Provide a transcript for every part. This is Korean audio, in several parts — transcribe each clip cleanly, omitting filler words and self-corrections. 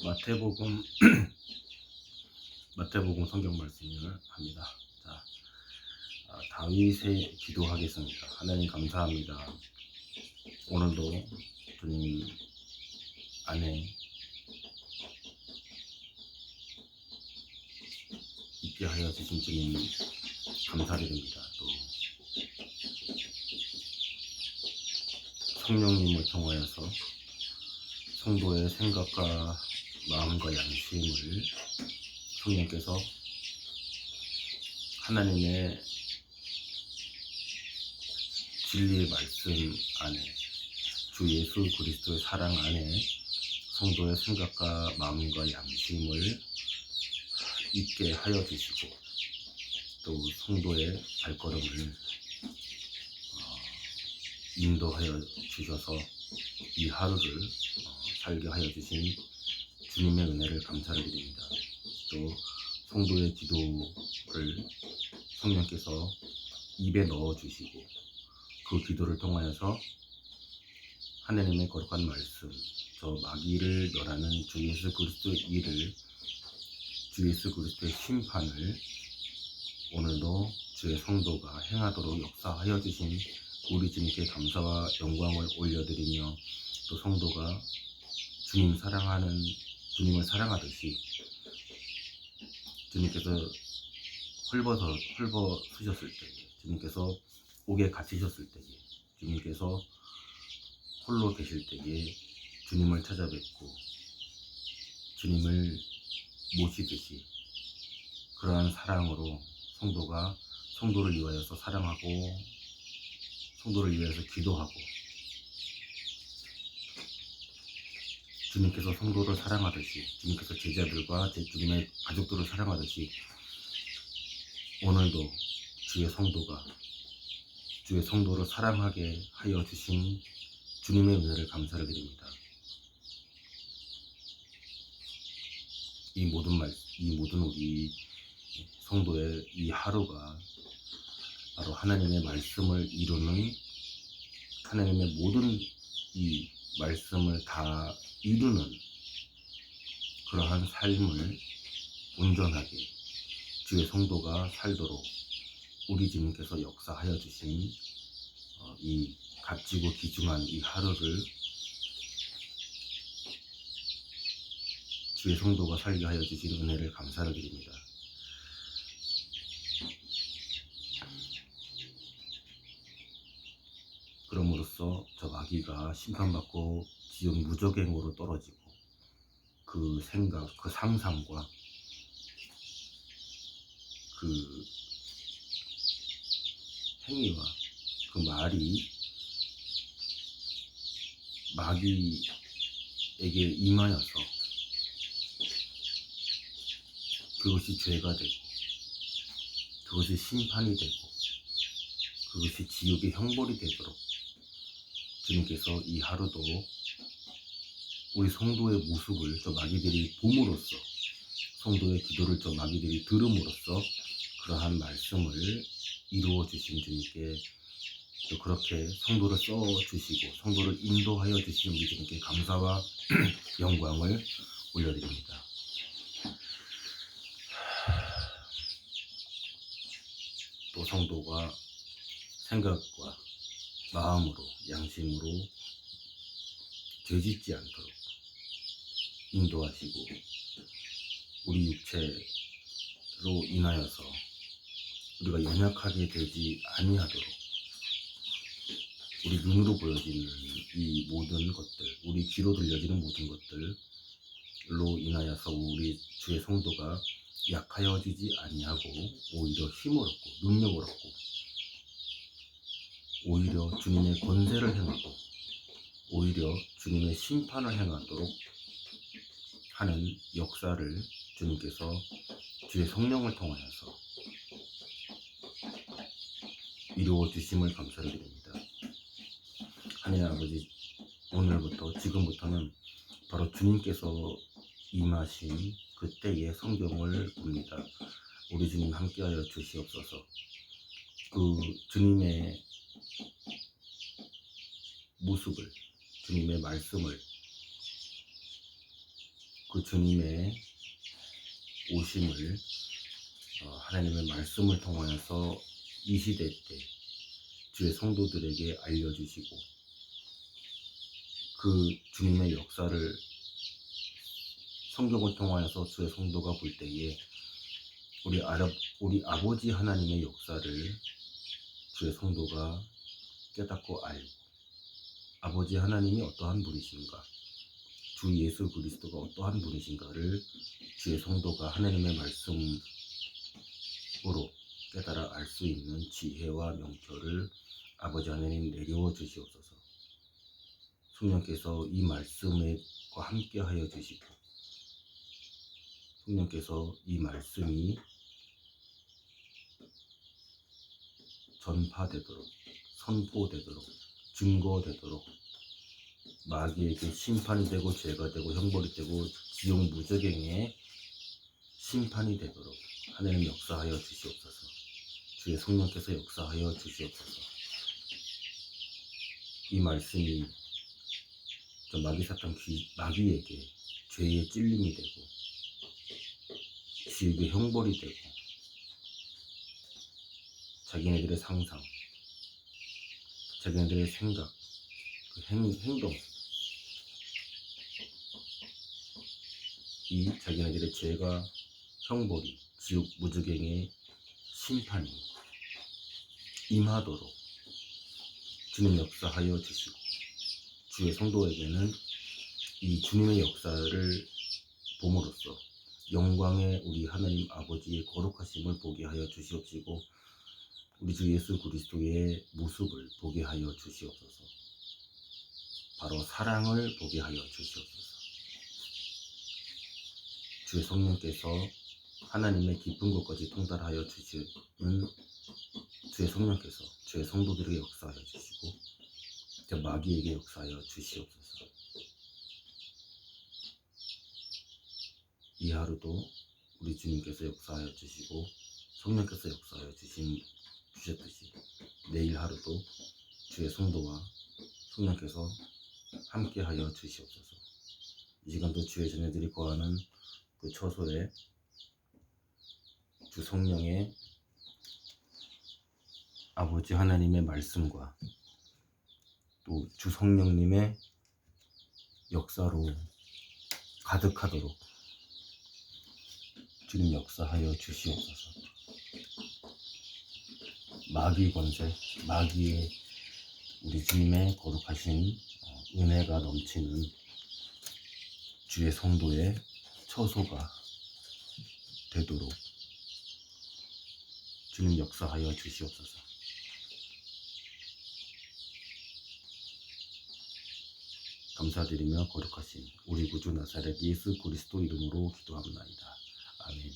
마태복음 마태복음 성경 말씀을 합니다. 자, 다윗의 기도하겠습니다. 하나님 감사합니다. 오늘도 주님 안에 있게 하여 주신 주님 감사드립니다. 또 성령님을 통하여서 성도의 생각과 마음과 양심을 성령께서 하나님의 진리의 말씀 안에, 주 예수 그리스도의 사랑 안에 성도의 생각과 마음과 양심을 있게 하여 주시고, 또 성도의 발걸음을 인도하여 주셔서 이 하루를 살게 하여 주신 주님의 은혜를 감사를 드립니다. 또 성도의 기도를 성령께서 입에 넣어 주시고, 그 기도를 통하여서 하나님의 거룩한 말씀, 저 마귀를 멸하는 주 예수 그리스도의 일을, 주 예수 그리스도의 심판을 오늘도 주의 성도가 행하도록 역사하여 주신 우리 주님께 감사와 영광을 올려드리며, 또 성도가 주님을 사랑하듯이 주님께서 헐벗으셨을 때에, 주님께서 옥에 갇히셨을 때에, 주님께서 홀로 계실 때에 주님을 찾아뵙고 주님을 모시듯이, 그러한 사랑으로 성도가 성도를 위하여서 사랑하고 성도를 위해서 기도하고, 주님께서 성도를 사랑하듯이, 주님께서 제자들과 주님의 가족들을 사랑하듯이, 오늘도 주의 성도를 사랑하게 하여 주신 주님의 은혜를 감사를 드립니다. 이 모든 우리 성도의 이 하루가 바로 하나님의 말씀을 이루는, 하나님의 모든 이 말씀을 다 이루는 그러한 삶을 온전하게 주의 성도가 살도록 우리 주님께서 역사하여 주신 이 값지고 귀중한 이 하루를 주의 성도가 살게 하여 주신 은혜를 감사를 드립니다. 그럼으로써 저 마귀가 심판받고 지옥 무저갱으로 떨어지고, 그 생각, 그 상상과 그 행위와 그 말이 마귀에게 임하여서 그것이 죄가 되고, 그것이 심판이 되고, 그것이 지옥의 형벌이 되도록 주님께서 이 하루도 우리 성도의 모습을 저 마귀들이 봄으로써, 성도의 기도를 저 마귀들이 들음으로써 그러한 말씀을 이루어 주신 주님께, 또 그렇게 성도를 써주시고 성도를 인도하여 주신 우리 주님께 감사와 영광을 올려드립니다. 또 성도가 생각과 마음으로, 양심으로 죄짓지 않도록 인도하시고, 우리 육체로 인하여서 우리가 연약하게 되지 아니하도록, 우리 눈으로 보여지는 이 모든 것들, 우리 귀로 들려지는 모든 것들로 인하여서 우리 주의 성도가 약하여지지 아니하고 오히려 힘을 얻고 능력을 얻고, 오히려 주님의 권세를 행하고, 오히려 주님의 심판을 행하도록 하는 역사를 주님께서 주의 성령을 통하여서 이루어 주심을 감사를 드립니다. 하나님 아버지, 오늘부터, 지금부터는 바로 주님께서 임하신 그때의 성경을 봅니다. 우리 주님 함께하여 주시옵소서. 그 주님의 모습을 주님의 말씀을, 그 주님의 오심을 하나님의 말씀을 통하여서 이 시대 때 주의 성도들에게 알려주시고, 그 주님의 역사를 성경을 통하여서 주의 성도가 볼 때에 우리 아버지 하나님의 역사를 주의 성도가 깨닫고 알고, 아버지 하나님이 어떠한 분이신가, 주 예수 그리스도가 어떠한 분이신가를 주의 성도가 하나님의 말씀으로 깨달아 알 수 있는 지혜와 명철을 아버지 하나님 내려워 주시옵소서. 성령께서 이 말씀과 함께 하여 주시고, 성령께서 이 말씀이 전파되도록, 선포되도록, 증거되도록, 마귀에게 심판이 되고 죄가 되고 형벌이 되고 지옥 무저갱의 심판이 되도록 하나님 역사하여 주시옵소서. 주의 성령께서 역사하여 주시옵소서. 이 말씀이 저 마귀 사탄 마귀에게 죄의 찔림이 되고 지옥의 형벌이 되고, 자기네들의 상상, 자기네들의 생각, 그 행동, 이 자기네들의 죄가 형벌이, 지옥 무저갱의 심판이 임하도록 주님 역사하여 주시고, 주의 성도에게는 이 주님의 역사를 봄으로써 영광의 우리 하나님 아버지의 거룩하심을 보게 하여 주시옵시고, 우리 주 예수 그리스도의 모습을 보게 하여 주시옵소서. 바로 사랑을 보게 하여 주시옵소서. 주의 성령께서 하나님의 깊은 곳까지 통달하여 주시는 주의 성령께서 주의 성도들에게 역사하여 주시고, 저 마귀에게 역사하여 주시옵소서. 이 하루도 우리 주님께서 역사하여 주시고, 성령께서 역사하여 주셨듯이 내일 하루도 주의 성도와 성령께서 함께하여 주시옵소서. 이 시간도 주의 자녀들이 거하는 그 처소에 주 성령의 아버지 하나님의 말씀과 또 주 성령님의 역사로 가득하도록 주님 역사하여 주시옵소서. 마귀 권세, 마귀의 우리 주님의 거룩하신 은혜가 넘치는 주의 성도의 처소가 되도록 주님 역사하여 주시옵소서. 감사드리며 거룩하신 우리 구주 나사렛 예수 그리스도 이름으로 기도합나이다. 아멘.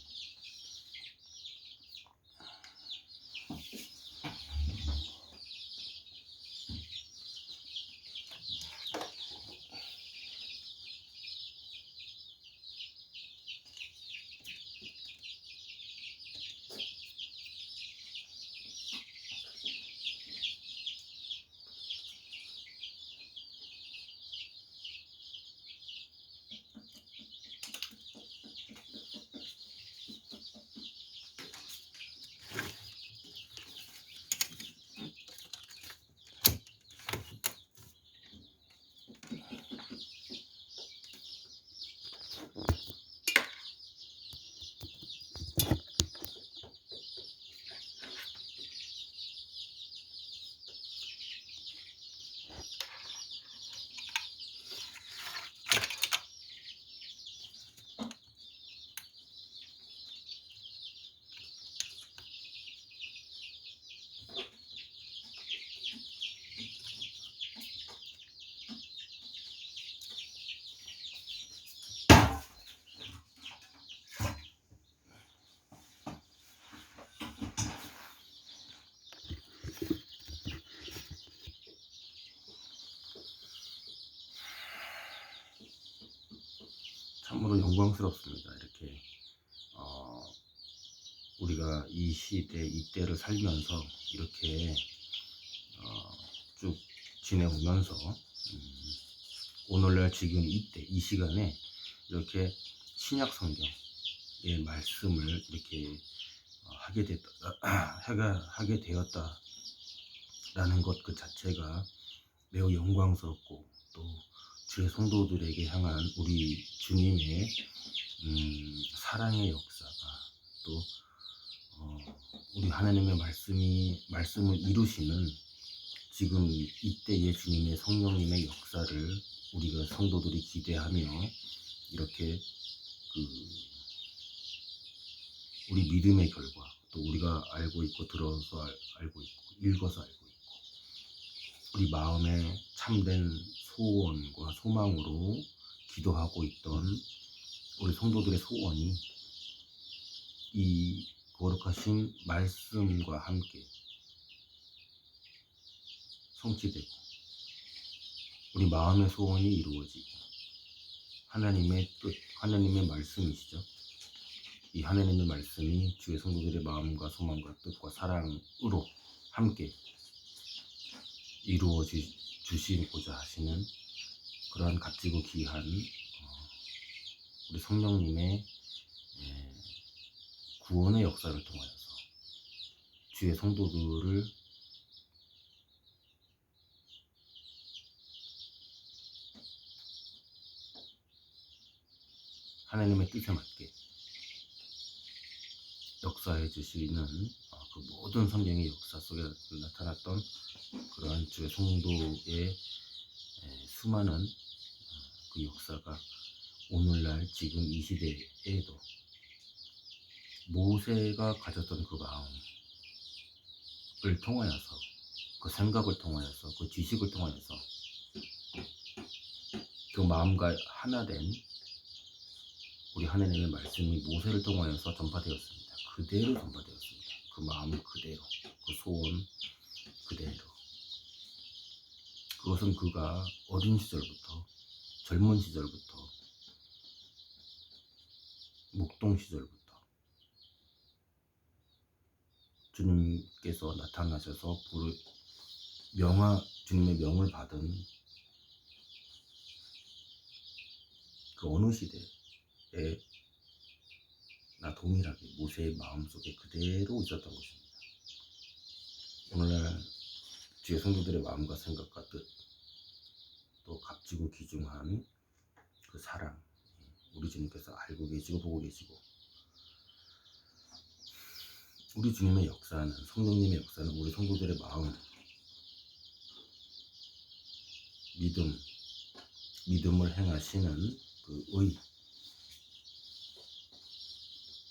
참으로 영광스럽습니다. 이렇게 우리가 이 시대 이때를 살면서 이렇게 쭉 지내오면서 오늘날 지금 이때 이 시간에 이렇게 신약 성경의 말씀을 이렇게 하게 됐다 하게 되었다라는 것 그 자체가 매우 영광스럽고, 또 주의 성도들에게 향한 우리 주님의 사랑의 역사가, 또 우리 하나님의 말씀을 이루시는 지금 이때의 주님의 성령님의 역사를 우리가 성도들이 기대하며, 이렇게 우리 믿음의 결과, 또 우리가 알고 있고 들어서 알고 있고 읽어서 알고 있고 우리 마음의 참된 소원과 소망으로 기도하고 있던 우리 성도들의 소원이 이 거룩하신 말씀과 함께 성취되고, 우리 마음의 소원이 이루어지고, 하나님의 뜻, 하나님의 말씀이시죠. 이 하나님의 말씀이 주의 성도들의 마음과 소망과 뜻과 사랑으로 함께 이루어 주시고자 하시는 그러한 값지고 귀한 우리 성령님의 구원의 역사를 통하여서 주의 성도들을 하나님의 뜻에 맞게 역사해 주시는 그 모든 성경의 역사 속에 나타났던 그러한 주의 성도의 수많은 그 역사가 오늘날 지금 이 시대에도 모세가 가졌던 그 마음을 통하여서, 그 생각을 통하여서, 그 지식을 통하여서 그 마음과 하나 된 우리 하나님의 말씀이 모세를 통하여서 전파되었습니다. 그대로 전파되었습니다. 그 마음 그대로, 그 소원 그대로. 그것은 그가 어린 시절부터, 젊은 시절부터, 목동 시절부터 주님께서 나타나셔서 주님의 명을 받은 그 어느 시대에 나 동일하게 모세의 마음속에 그대로 있었던 것입니다. 오늘날 주의 성도들의 마음과 생각과 뜻, 또 값지고 귀중한 그 사랑, 우리 주님께서 알고 계시고 보고 계시고, 우리 주님의 역사는, 성령님의 역사는 우리 성도들의 마음, 믿음을 행하시는 그 의,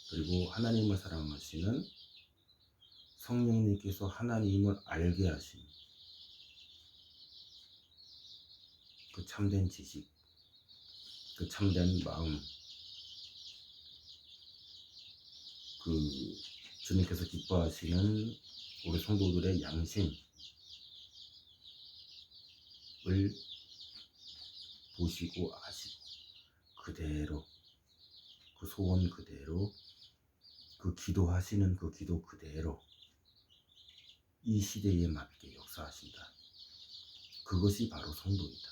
그리고 하나님을 사랑하시는 성령님께서 하나님을 알게 하신 그 참된 지식, 그 참된 마음, 그 주님께서 기뻐하시는 우리 성도들의 양심을 보시고 아시고, 그대로 그 소원 그대로, 그 기도하시는 그 기도 그대로 이 시대에 맞게 역사하신다. 그것이 바로 성도이다.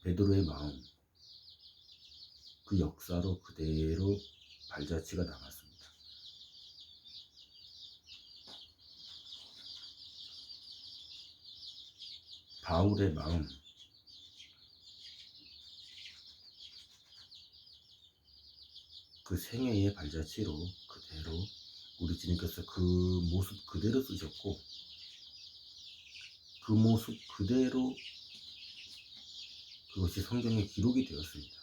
베드로의 마음, 그 역사로 그대로 발자취가 남았습니다. 바울의 마음, 그 생애의 발자취로 그대로 우리 주님께서 그 모습 그대로 쓰셨고, 그 모습 그대로 그것이 성경에 기록이 되었습니다.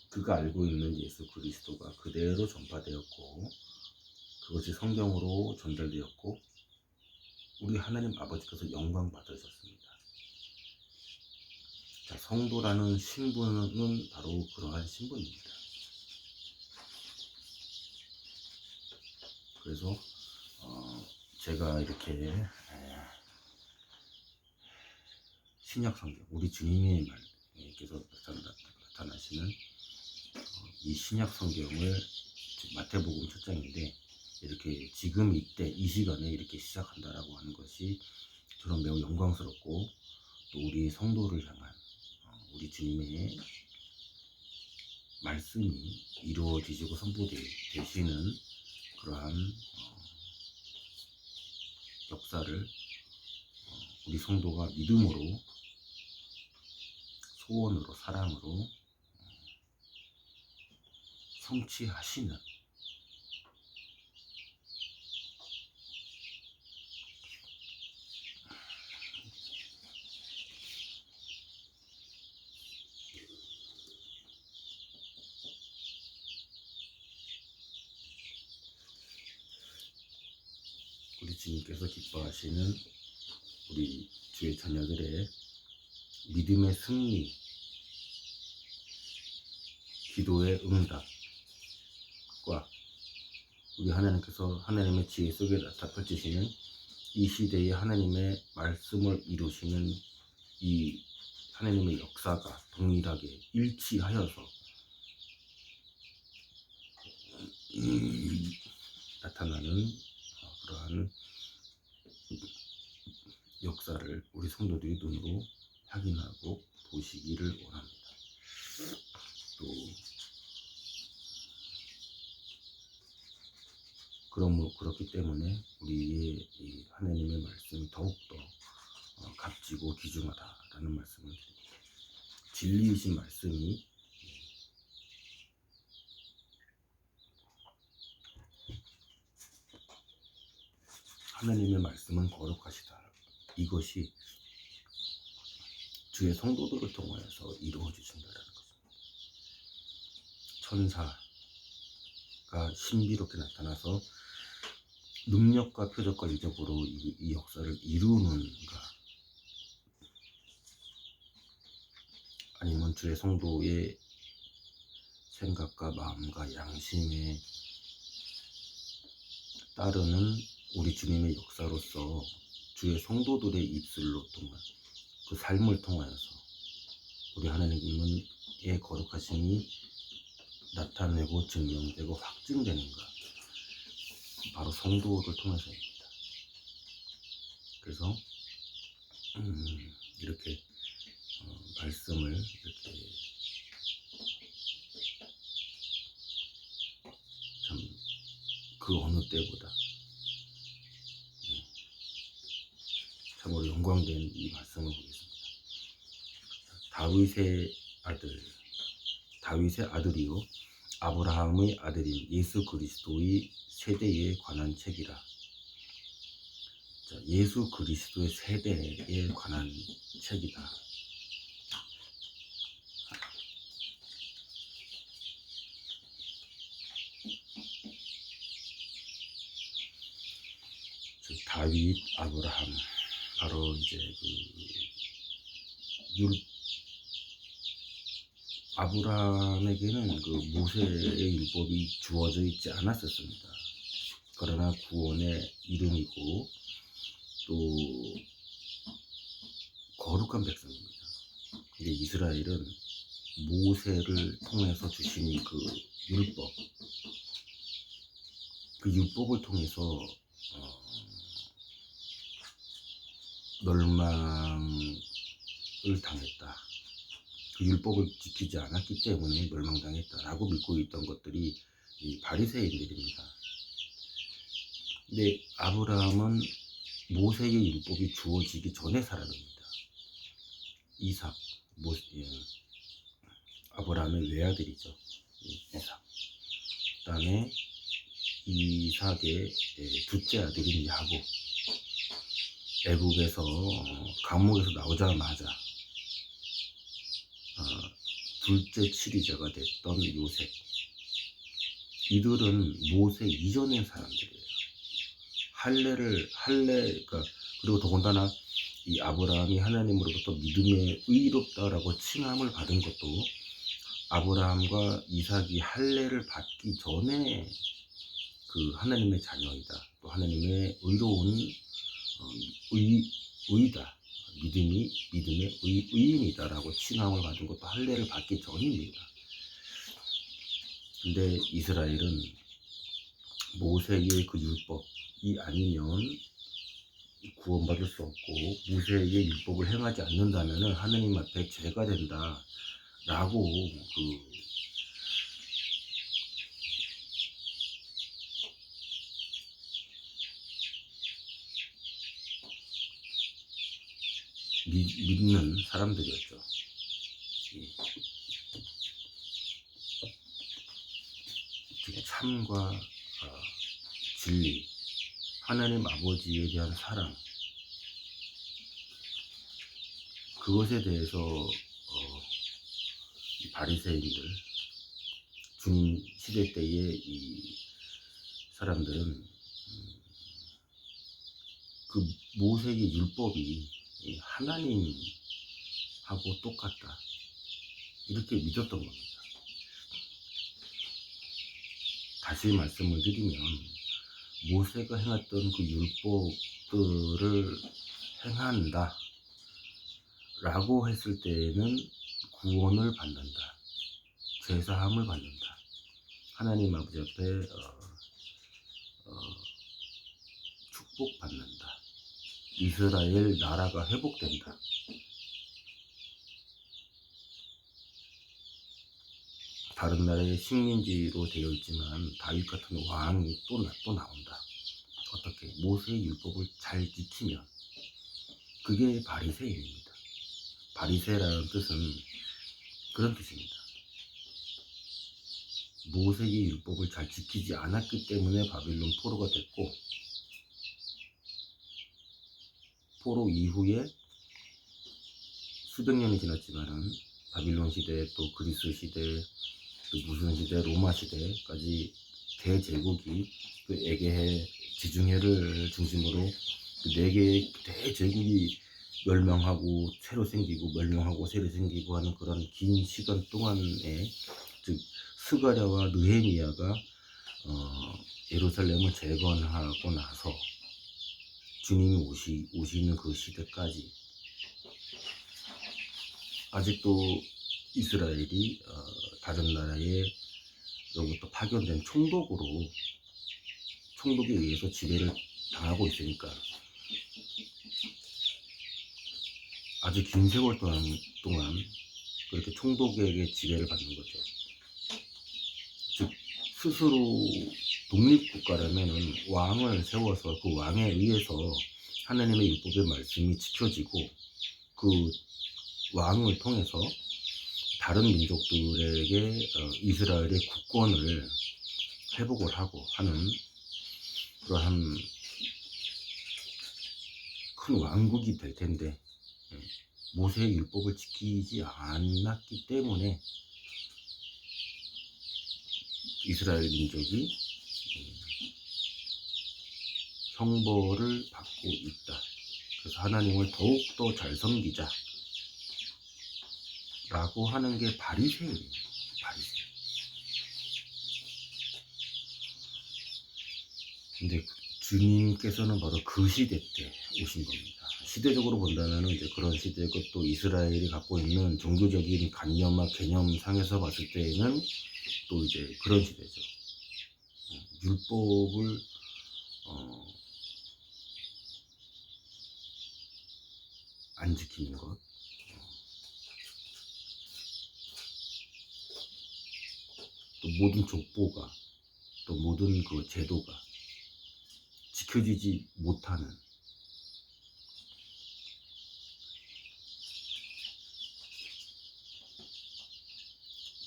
그가 알고 있는 예수 그리스도가 그대로 전파되었고, 그것이 성경으로 전달되었고, 우리 하나님 아버지께서 영광 받으셨습니다. 자, 성도라는 신분은 바로 그러한 신분입니다. 그래서 제가 이렇게 신약 성경, 우리 주님의 말께서 나타나시는 이 신약 성경을 마태복음 1장인데 이렇게 지금 이때 이 시간에 이렇게 시작한다라고 하는 것이 저는 매우 영광스럽고, 또 우리 성도를 향한 우리 주님의 말씀이 이루어지시고 선포되시는 그러한 역사를 우리 성도가 믿음으로, 소원으로, 사랑으로 성취하시는, 우리 주님께서 기뻐하시는 우리 주의 자녀들의 믿음의 승리, 기도의 응답과 우리 하나님께서 하나님의 지혜 속에 나타 펼치시는 이 시대의 하나님의 말씀을 이루시는 이 하나님의 역사가 동일하게 일치하여서 나타나는 그러한 역사를 우리 성도들이 눈으로 확인하고 보시기를 원합니다. 또 그렇기 때문에 우리의 이 하나님의 말씀이 더욱더 값지고 귀중하다라는 말씀을 드립니다. 진리이신 말씀이 하나님의 말씀은 거룩하시다. 이것이 주의 성도들을 통하여서 이루어지신다라는 것입니다. 천사가 신비롭게 나타나서 능력과 표적과 이적으로 이 역사를 이루는가, 아니면 주의 성도의 생각과 마음과 양심에 따르는 우리 주님의 역사로서 주의 성도들의 입술로 통한 그 삶을 통하여서 우리 하나님의 거룩하심이 나타내고 증명되고 확증되는가, 바로 성도를 통해서입니다. 그래서 이렇게 말씀을 이렇게 참 그 어느 때보다 참으로 영광된 이 말씀을 보겠습니다. 다윗의 아들이요 아브라함의 아들인 예수 그리스도의 세대에 관한 책이라. 자, 예수 그리스도의 세대에 관한 책이다. 즉 다윗, 아브라함, 바로 이제 아브라함에게는 그 모세의 율법이 주어져 있지 않았었습니다. 그러나 구원의 이름이고 또 거룩한 백성입니다. 이제 이스라엘은 모세를 통해서 주신 그 율법을 통해서 멸망을 당했다. 그 율법을 지키지 않았기 때문에 멸망당했다라고 믿고 있던 것들이 이 바리새인들입니다. 근데 아브라함은 모세의 율법이 주어지기 전의 사람입니다. 이삭, 아브라함의 외아들이죠. 이삭. 그 다음에 이삭의 둘째 아들인 야곱. 애국에서 감옥에서 나오자마자 둘째 치리자가 됐던 요셉. 이들은 모세 이전의 사람들이에요. 그리고 더군다나 이 아브라함이 하나님으로부터 믿음에 의롭다라고 칭함을 받은 것도 아브라함과 이삭이 할례를 받기 전에 그 하나님의 자녀이다. 또 하나님의 의로운 의다. 믿음의 의인이다라고 칭함을 받은 것도 할례를 받기 전입니다. 근데 이스라엘은 모세의 그 율법이 아니면 구원받을 수 없고, 모세의 율법을 행하지 않는다면은 하느님 앞에 죄가 된다라고 믿는 사람들이었죠. 예. 즉 참과 진리, 하나님 아버지에 대한 사랑, 그것에 대해서 이 바리새인들, 주님 시대 때의 이 사람들은 그 모세의 율법이 하나님하고 똑같다, 이렇게 믿었던 겁니다. 다시 말씀을 드리면, 모세가 행했던 그 율법들을 행한다 라고 했을 때는 구원을 받는다, 죄사함을 받는다, 하나님 아버지 앞에 축복받는다, 이스라엘 나라가 회복된다. 다른 나라의 식민지로 되어 있지만 다윗 같은 왕이 또 나온다. 어떻게? 모세의 율법을 잘 지키면. 그게 바리새인입니다. 바리새라는 뜻은 그런 뜻입니다. 모세의 율법을 잘 지키지 않았기 때문에 바빌론 포로가 됐고, 포로 이후에 수백 년이 지났지만은 바빌론 시대, 또 그리스 시대, 또 무슨 시대, 로마 시대까지 대제국이 그 에게해, 지중해를 중심으로 그 네 개의 대제국이 멸망하고 새로 생기고 멸망하고 새로 생기고 하는 그런 긴 시간 동안에, 즉 스가랴와 느헤미야가 예루살렘을 재건하고 나서 주님이 오시는 그 시대까지 아직도 이스라엘이 다른 나라에로부터 파견된 총독에 의해서 지배를 당하고 있으니까 아주 긴 세월 동안 그렇게 총독에게 지배를 받는 거죠. 즉 스스로 독립국가라면은 왕을 세워서 그 왕에 의해서 하나님의 율법의 말씀이 지켜지고, 그 왕을 통해서 다른 민족들에게 이스라엘의 국권을 회복을 하고 하는 그러한 큰 왕국이 될 텐데, 모세의 율법을 지키지 않았기 때문에 이스라엘 민족이 형벌을 받고 있다. 그래서 하나님을 더욱더 잘 섬기자 라고 하는 게 바리새인이에요. 바리새인. 근데 주님께서는 바로 그 시대 때 오신 겁니다. 시대적으로 본다면 이제 그런 시대고, 또 이스라엘이 갖고 있는 종교적인 관념과 개념상에서 봤을 때에는 또 이제 그런 시대죠. 율법을 안 지키는 것, 또 모든 족보가, 또 모든 그 제도가 지켜지지 못하는,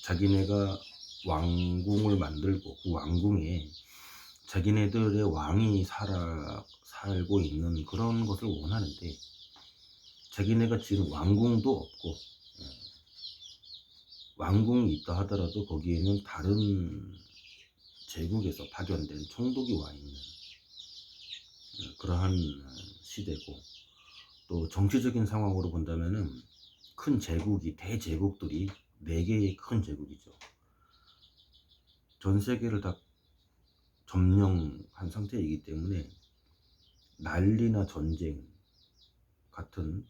자기네가 왕궁을 만들고 그 왕궁에 자기네들의 왕이 살고 있는 그런 것을 원하는데, 자기네가 지금 왕궁도 없고, 왕궁이 있다 하더라도 거기에는 다른 제국에서 파견된 총독이 와 있는 그러한 시대고, 또 정치적인 상황으로 본다면은 큰 제국이, 대제국들이 4개의 큰 제국이죠. 전 세계를 다 점령한 상태이기 때문에 난리나 전쟁 같은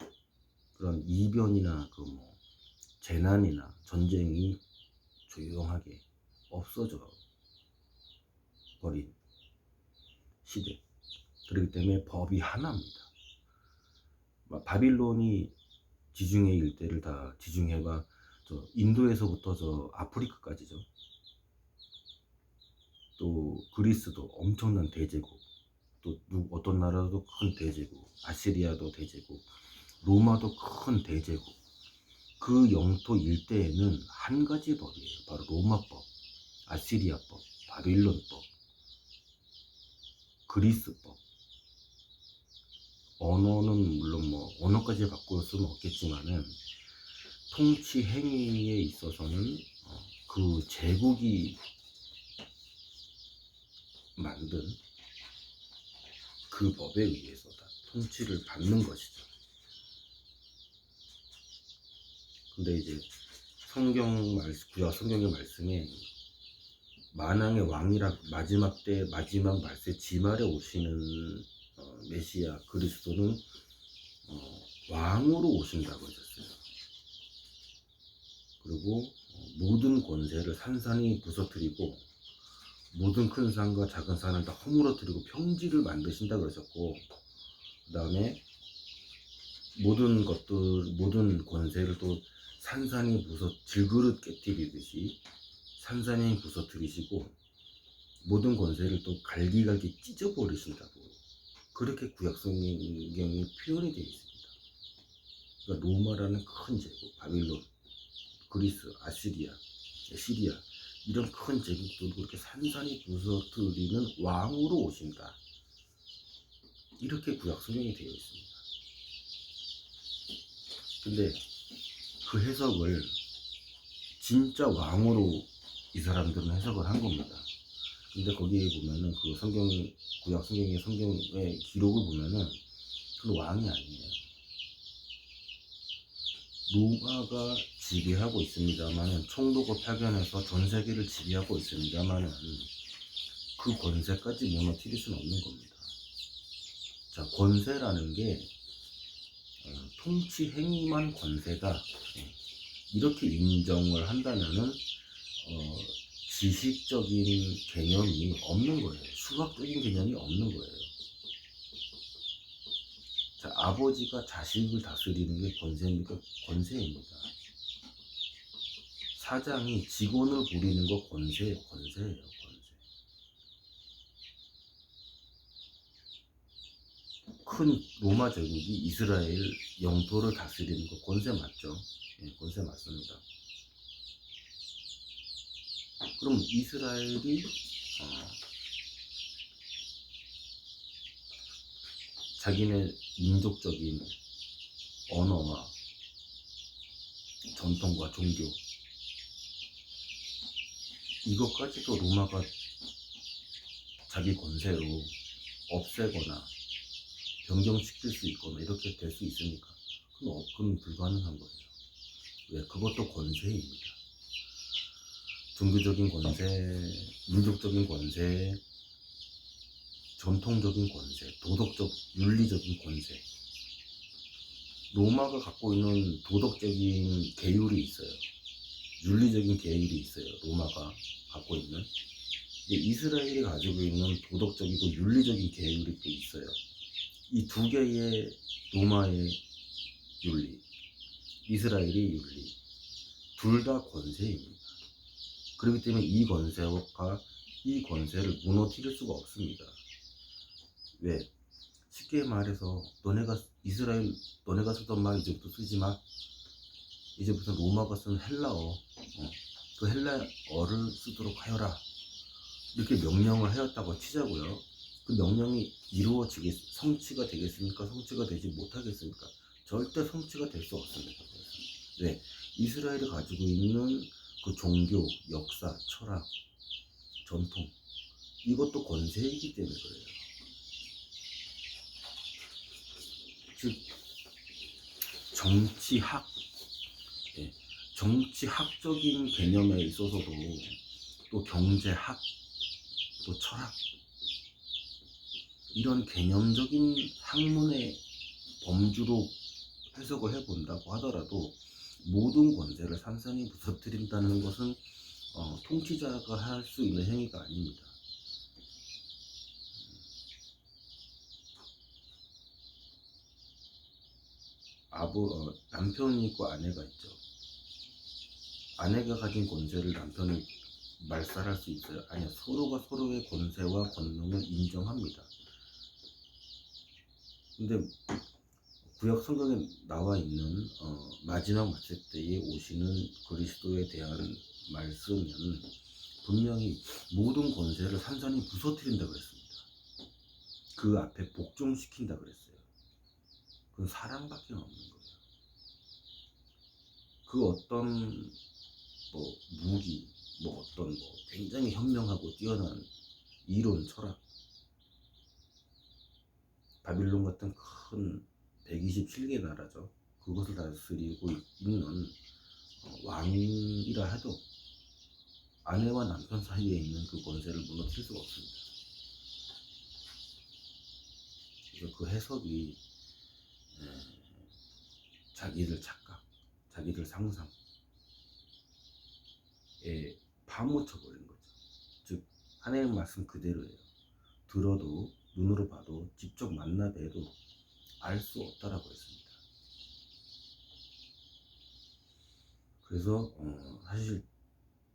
그런 이변이나 재난이나 전쟁이 조용하게 없어져 버린 시대. 그렇기 때문에 법이 하나입니다. 바빌론이 지중해 일대를 다 지중해가 저 인도에서부터 저 아프리카까지죠. 또 그리스도 엄청난 대제국, 또 어떤 나라도 큰 대제국, 아시리아도 대제국, 로마도 큰 대제국. 그 영토 일대에는 한 가지 법이에요. 바로 로마법, 아시리아법, 바빌론법, 그리스법. 언어는 물론 뭐 언어까지 바꿀 수는 없겠지만은 통치 행위에 있어서는 그 제국이 만든 그 법에 의해서 다 통치를 받는 것이죠. 근데 이제 구약 성경의 말씀에 만왕의 왕이라 마지막 때 마지막 말세 지말에 오시는 메시아 그리스도는 왕으로 오신다고 하셨어요. 그리고 모든 권세를 산산이 부서뜨리고 모든 큰 산과 작은 산을 다 허물어뜨리고 평지를 만드신다 그러셨고, 그 다음에 모든 권세를 또 산산이 질그릇 깨뜨리듯이 산산이 부서뜨리시고 모든 권세를 또 갈기갈기 찢어버리신다고 그렇게 구약 성경에 표현이 되어 있습니다. 그러니까 로마라는 큰 제국, 바빌론, 그리스, 아시리아, 시리아 이런 큰 제국들도 그렇게 산산이 부서뜨리는 왕으로 오신다. 이렇게 구약 성경이 되어 있습니다. 근데 그 해석을 진짜 왕으로 이 사람들은 해석을 한 겁니다. 근데 거기에 보면은 구약 성경의 기록을 보면은 그 왕이 아니에요. 로마가 지배하고 있습니다만은 총독을 파견해서 전 세계를 지배하고 있습니다만은 그 권세까지 무너뜨릴 수는 없는 겁니다. 자, 권세라는 게 통치 행위만 권세다. 이렇게 인정을 한다면은 지식적인 개념이 없는 거예요. 수학적인 개념이 없는 거예요. 자, 아버지가 자식을 다스리는 게 권세입니까? 권세입니다. 사장이 직원을 부리는 거 권세예요. 권세. 큰 로마 제국이 이스라엘 영토를 다스리는 거 권세 맞죠? 예, 권세 맞습니다. 그럼 이스라엘이 자기네 민족적인 언어와 전통과 종교 이것까지도 로마가 자기 권세로 없애거나 변경시킬 수 있거나 이렇게 될 수 있습니까? 그건 불가능한 거예요. 왜? 그것도 권세입니다. 종교적인 권세, 민족적인 권세, 전통적인 권세, 도덕적, 윤리적인 권세. 로마가 갖고 있는 도덕적인 계율이 있어요. 윤리적인 계율이 있어요. 로마가 갖고 있는. 이스라엘이 가지고 있는 도덕적이고 윤리적인 계율이 또 있어요. 이 두 개의 로마의 윤리, 이스라엘의 윤리, 둘 다 권세입니다. 그렇기 때문에 이 권세를 무너뜨릴 수가 없습니다. 왜? 쉽게 말해서 너네가 쓰던 말 이제부터 쓰지 마. 이제부터 로마가 쓴 헬라어, 그 헬라어를 쓰도록 하여라. 이렇게 명령을 하였다고 치자고요. 그 명령이 성취가 되겠습니까? 성취가 되지 못하겠습니까? 절대 성취가 될 수 없습니다. 왜? 이스라엘이 가지고 있는 그 종교, 역사, 철학, 전통 이것도 권세이기 때문에 그래요. 즉 정치학적인 개념에 있어서도 또 경제학, 또 철학 이런 개념적인 학문의 범주로 해석을 해본다고 하더라도 모든 권세를 산산이 부서뜨린다는 것은 통치자가 할 수 있는 행위가 아닙니다. 남편이 있고 아내가 있죠. 아내가 가진 권세를 남편을 말살할 수 있어요? 아니요. 서로가 서로의 권세와 권능을 인정합니다. 근데 구약 성경에 나와 있는 마지막 맞을 때에 오시는 그리스도에 대한 말씀은 분명히 모든 권세를 산산히 부서뜨린다 그랬습니다. 그 앞에 복종시킨다 그랬어요. 그건 사랑밖에 없는 거예요. 그 어떤 무기, 어떤 굉장히 현명하고 뛰어난 이론, 철학, 바빌론 같은 큰 127개 나라죠. 그것을 다스리고 있는 왕이라 해도 아내와 남편 사이에 있는 그 권세를 무너뜨릴 수가 없습니다. 그래서 그 해석이 자기들 착각, 자기들 상상에 파묻혀버린 거죠. 즉 하나님 말씀 그대로예요. 들어도, 눈으로 봐도, 직접 만나 뵈도 알 수 없다라고 했습니다. 그래서 사실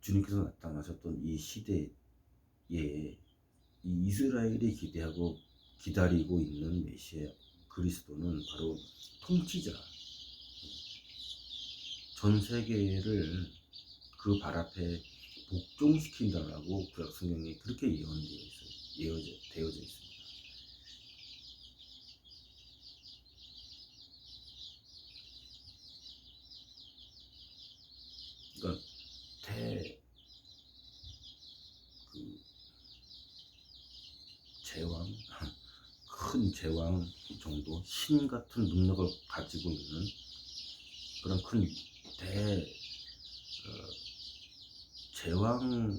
주님께서 나타나셨던 이 시대에 이 이스라엘이 기다리고 있는 메시아 그리스도는 바로 통치자, 전 세계를 그 발 앞에 복종시킨다라고 구약 성경에 그렇게 되어져 있습니다. 그러니까 제왕, 큰 제왕 정도, 신 같은 능력을 가지고 있는 그런 큰 제왕으로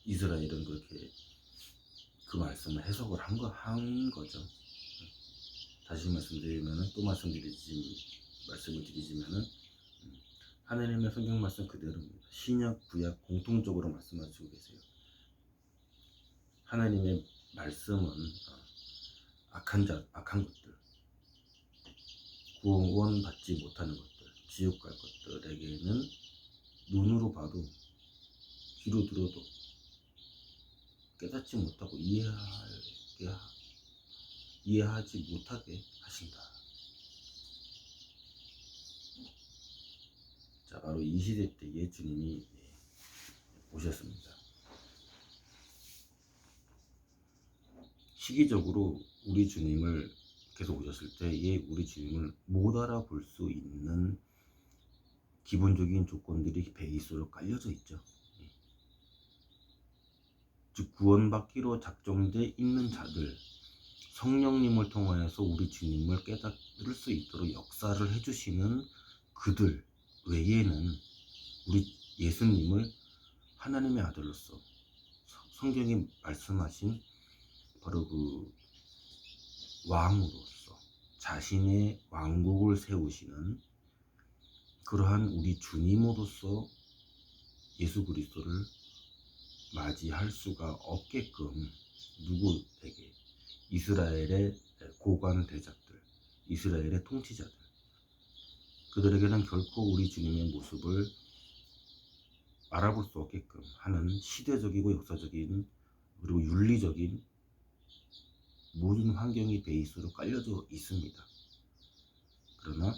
이스라엘은 그렇게 그 말씀을 해석을 한 거죠. 다시 말씀을 드리지만은 하나님의 성경 말씀 그대로입니다. 신약, 구약 공통적으로 말씀하시고 계세요. 하나님의 말씀은 악한 것들, 구원받지 못하는 것들, 지옥 갈 것들에게는 눈으로 봐도 귀로 들어도 깨닫지 못하고 이해하지 못하게 하신다. 자, 바로 이 시대 때에 주님이 오셨습니다. 시기적으로 우리 주님을 계속 오셨을 때에 우리 주님을 못 알아볼 수 있는 기본적인 조건들이 베이스로 깔려져 있죠. 즉 구원받기로 작정돼 있는 자들, 성령님을 통하여서 우리 주님을 깨달을 수 있도록 역사를 해주시는 그들 외에는 우리 예수님을 하나님의 아들로서 성경이 말씀하신 바로 그 왕으로서 자신의 왕국을 세우시는 그러한 우리 주님으로서 예수 그리스도를 맞이할 수가 없게끔 누구에게? 이스라엘의 고관 대작들, 이스라엘의 통치자들, 그들에게는 결코 우리 주님의 모습을 알아볼 수 없게끔 하는 시대적이고 역사적인 그리고 윤리적인 모든 환경이 베이스로 깔려져 있습니다. 그러나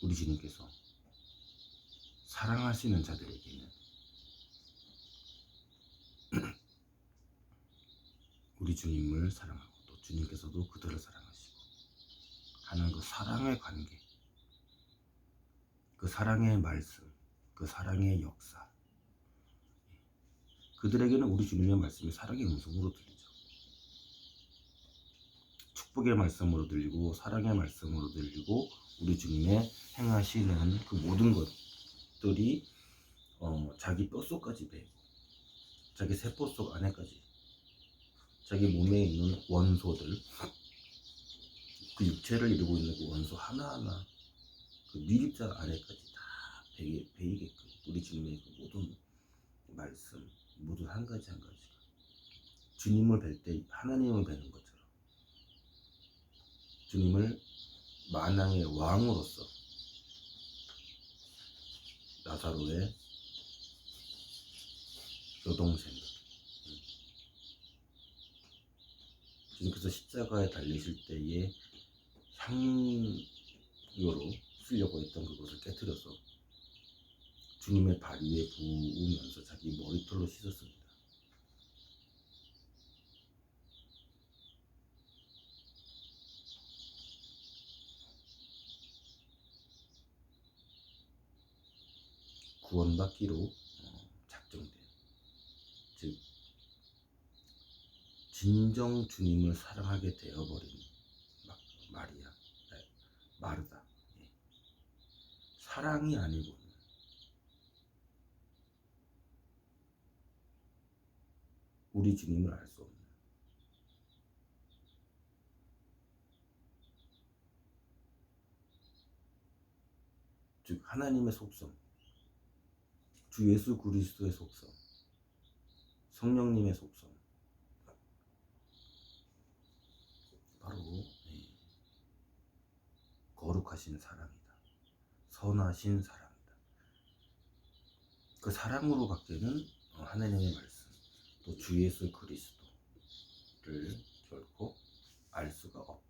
우리 주님께서 사랑하시는 자들에게는 우리 주님을 사랑하고 또 주님께서도 그들을 사랑하시고 하는 그 사랑의 관계, 그 사랑의 말씀, 그 사랑의 역사, 그들에게는 우리 주님의 말씀이 사랑의 음성으로 들리죠. 축복의 말씀으로 들리고 사랑의 말씀으로 들리고 우리 주님의 행하시는 그 모든 것들이 자기 뼛속까지 배고 자기 세포 속 안에까지 자기 몸에 있는 원소들, 그 육체를 이루고 있는 그 원소 하나하나 그 밀입자 안에까지 다 배이게끔 우리 주님의 그 모든 말씀, 모든 한 가지 한 가지가 주님을 뵐 때 하나님을 뵈는 것처럼 주님을 만왕의 왕으로서 나사로의 여동생, 주님께서 십자가에 달리실 때에 향료로 쓰려고 했던 그것을 깨뜨려서 주님의 발 위에 부으면서 자기 머리털로 씻었습니다. 구원받기로 작정된, 즉 진정 주님을 사랑하게 되어버린 마리아, 마르다. 사랑이 아니고는 우리 주님을 알 수 없는, 즉 하나님의 속성, 주 예수 그리스도의 속성, 성령님의 속성, 바로 거룩하신 사랑이다. 선하신 사랑이다. 그 사랑으로 밖에는 하나님의 말씀, 또 주 예수 그리스도를 결코 알 수가 없다.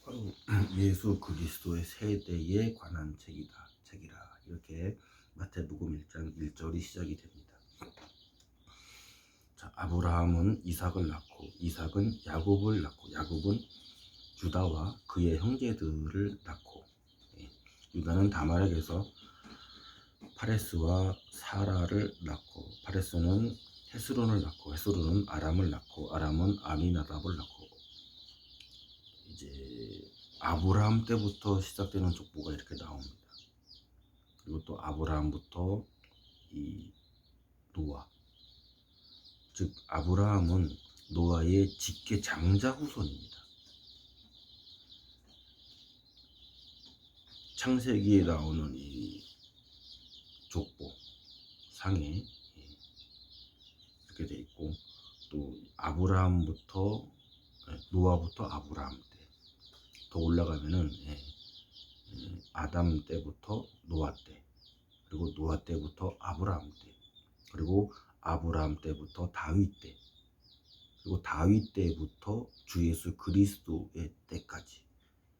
바로 예수 그리스도의 세대에 관한 책이라 이렇게 마태복음 1장 1절이 시작이 됩니다. 자, 아브라함은 이삭을 낳고 이삭은 야곱을 낳고 야곱은 유다와 그의 형제들을 낳고 유다는 다말에게서 파레스와 사라를 낳고 파레스는 헤스론을 낳고 헤스론은 아람을 낳고 아람은 아미나답을 낳고, 이제 아브라함 때부터 시작되는 족보가 이렇게 나옵니다. 그리고 또 아브라함부터 이 노아, 즉 아브라함은 노아의 직계 장자 후손입니다. 창세기에 나오는 이 족보 상에 이렇게 돼 있고, 또 아브라함부터 노아부터 아브라함 때, 더 올라가면은 아담 때부터 노아 때, 그리고 노아 때부터 아브라함 때, 그리고 아브라함 때부터 다윗 때, 그리고 다윗 때부터 주 예수 그리스도의 때까지,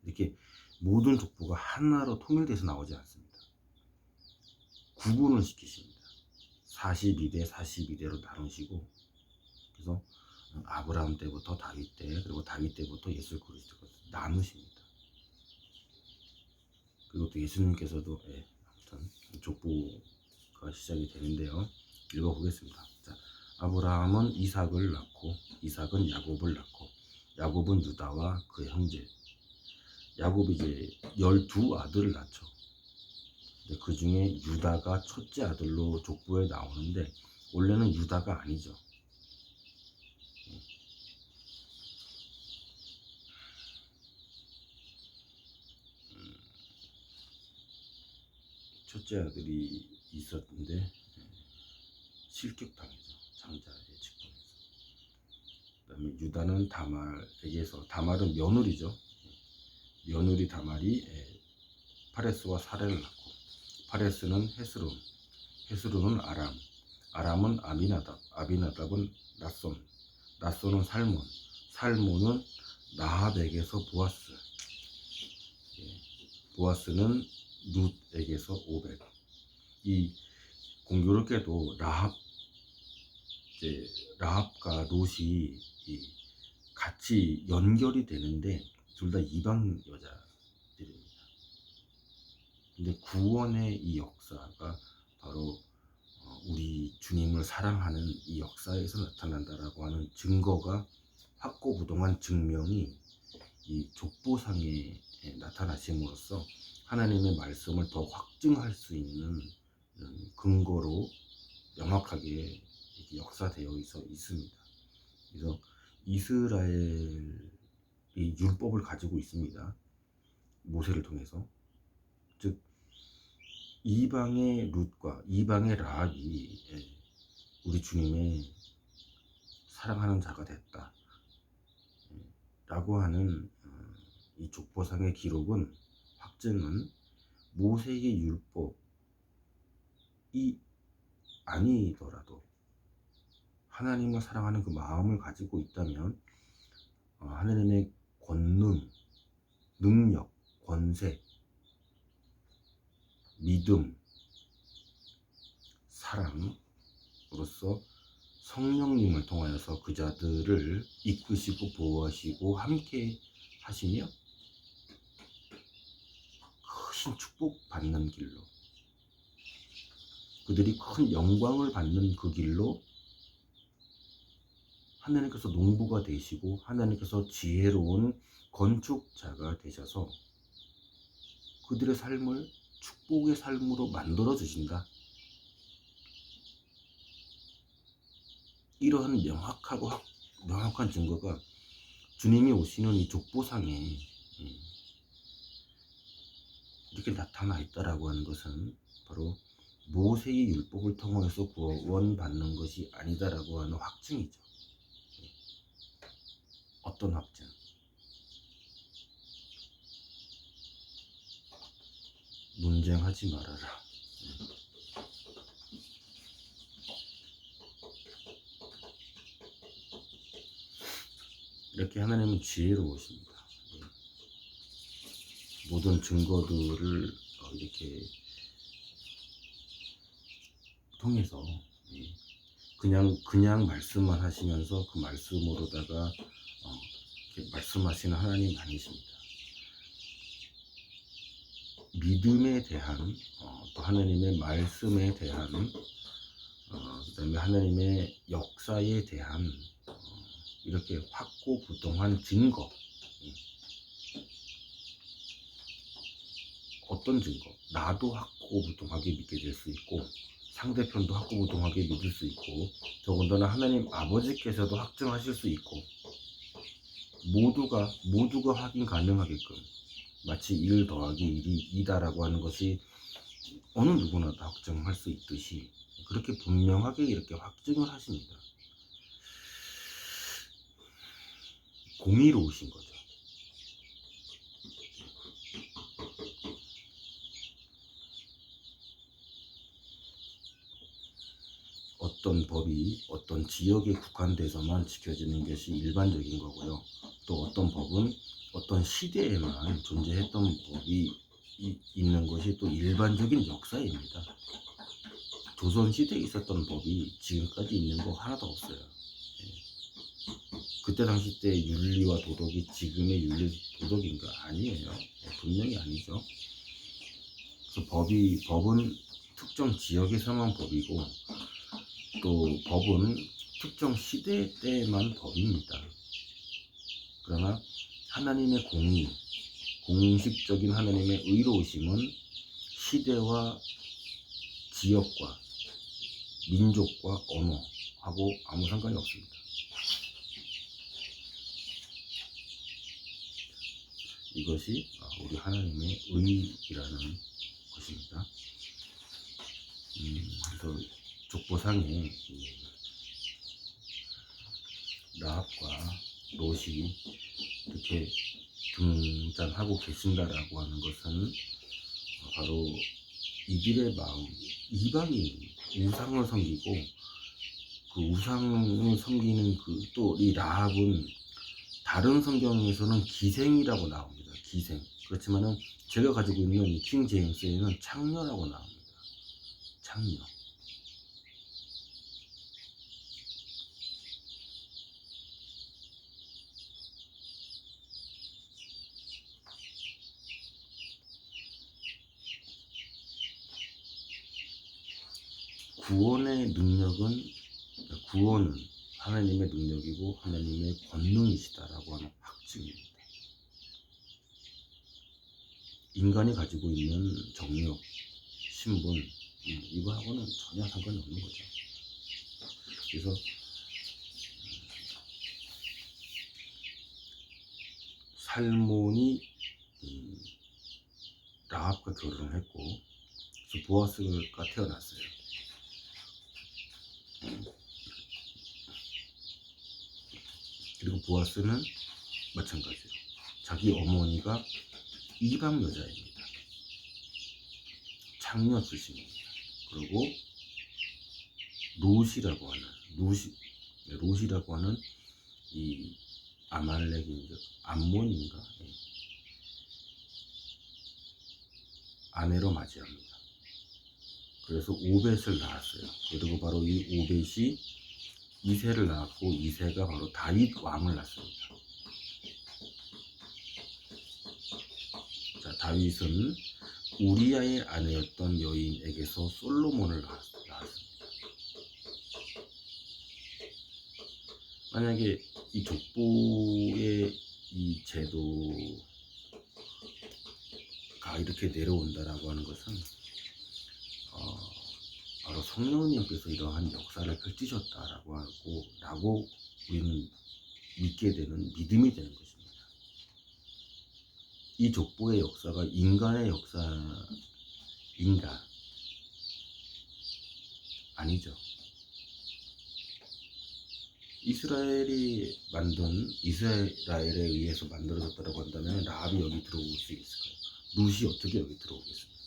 이렇게 모든 족보가 하나로 통일돼서 나오지 않습니다. 구분을 시키십니다. 42대 42대로 나누시고, 그래서 아브라함 때부터 다윗 때, 그리고 다윗 때부터 예수 그리스도까지 나누십니다. 그리고 또 예수님께서도 아무튼 족보가 시작이 되는데요. 읽어보겠습니다. 자, 아브라함은 이삭을 낳고 이삭은 야곱을 낳고 야곱은 유다와 그의 형제, 야곱이 이제 12아들을 낳죠. 그 중에 유다가 첫째 아들로 족보에 나오는데 원래는 유다가 아니죠. 첫째 아들이 있었는데 실격당해서 장자의 직분에서. 그다음에 유다는 다말에게서, 다말은 며느리죠. 며느리 다말이 파레스와 사레를 낳고 파레스는 헤스론, 헤스론은 아람, 아람은 아미나답, 아미나답은 낫손, 낫손은 살몬, 살몬은 라합에게서 보아스, 보아스는 룻에게서 오벳. 이 공교롭게도 라합과 롯이 같이 연결이 되는데 둘 다 이방 여자들입니다. 근데 구원의 이 역사가 바로 우리 주님을 사랑하는 이 역사에서 나타난다라고 하는 증거가, 확고부동한 증명이 이 족보상에 나타나심으로써 하나님의 말씀을 더 확증할 수 있는 근거로 명확하게 역사되어 있습니다. 그래서 이스라엘이 율법을 가지고 있습니다. 모세를 통해서. 즉 이방의 룻과 이방의 라합이 우리 주님의 사랑하는 자가 됐다 라고 하는 이 족보상의 기록은, 확증은 모세의 율법이 아니더라도 하나님을 사랑하는 그 마음을 가지고 있다면 하나님의 권능, 능력, 권세, 믿음, 사랑으로서 성령님을 통하여서 그 자들을 이끄시고 보호하시고 함께 하시며 큰 축복받는 길로, 그들이 큰 영광을 받는 그 길로 하나님께서 농부가 되시고 하나님께서 지혜로운 건축자가 되셔서 그들의 삶을 축복의 삶으로 만들어 주신다. 이러한 명확한 증거가 주님이 오시는 이 족보상에 이렇게 나타나 있다라고 하는 것은 바로 모세의 율법을 통해서 구원받는 것이 아니다라고 하는 확증이죠. 어떤 확증? 논쟁하지 말아라. 이렇게 하나님은 지혜로우십니다. 모든 증거들을 이렇게 통해서 그냥 말씀만 하시면서 그 말씀으로다가 이렇게 말씀하시는 하나님 아니십니다. 믿음에 대한 또 하나님의 말씀에 대한 그 다음에 하나님의 역사에 대한 이렇게 확고부동한 증거. 어떤 증거? 나도 확고부동하게 믿게 될 수 있고 상대편도 확고부동하게 믿을 수 있고 더군다나 하나님 아버지께서도 확증하실 수 있고 모두가 확인 가능하게끔, 마치 1 더하기 1이 2다라고 하는 것이 어느 누구나 다 확증할 수 있듯이 그렇게 분명하게 이렇게 확증을 하십니다. 공의로우신 거죠. 어떤 법이 어떤 지역에 국한돼서만 지켜지는 것이 일반적인 거고요. 또 어떤 법은 어떤 시대에만 존재했던 법이 있는 것이 또 일반적인 역사입니다. 조선시대에 있었던 법이 지금까지 있는 거 하나도 없어요. 그때 당시 때 윤리와 도덕이 지금의 윤리 도덕인가? 아니에요. 분명히 아니죠. 그래서 법은 특정 지역에서만 법이고 또 법은 특정 시대 때만 법입니다. 그러나 하나님의 공식적인 하나님의 의로우심은 시대와 지역과 민족과 언어하고 아무 상관이 없습니다. 이것이 우리 하나님의 의라는 것입니다. 그래서 족보상에 라합과 롯이 이렇게 등장하고 계신다라고 하는 것은 바로 이들의 마음, 이방인 우상을 섬기고 그 우상을 섬기는 그 또 이 라합은 다른 성경에서는 기생이라고 나옵니다. 기생. 그렇지만은 제가 가지고 있는 이 킹 제임스에는 창녀라고 나옵니다. 창녀. 구원은 하나님의 능력이고 하나님의 권능이시다라고 하는 확증입니다. 인간이 가지고 있는 정력, 신분 이거하고는 전혀 상관이 없는 거죠. 그래서 살몬이 라합과 결혼을 했고, 그래서 보아스가 태어났어요. 그리고 보아스는 마찬가지예요. 자기 어머니가 이방 여자입니다. 창녀 출신입니다. 그리고 롯이라고 하는 이 아말렉인가 암몬인가 아내로 맞이합니다. 그래서 오벳을 낳았어요. 그리고 바로 이 오벳이 이새를 낳았고, 이새가 바로 다윗 왕을 낳습니다. 자, 다윗은 우리아의 아내였던 여인에게서 솔로몬을 낳았습니다. 만약에 이 족보의 이 제도가 이렇게 내려온다라고 하는 것은 바로 성령님께서 이러한 역사를 펼치셨다라고 우리는 믿게 되는 믿음이 되는 것입니다. 이 족보의 역사가 인간의 역사인가? 아니죠. 이스라엘에 의해서 만들어졌다고 한다면 라합이 여기 들어올 수 있을까요? 룻이 어떻게 여기 들어오겠습니까?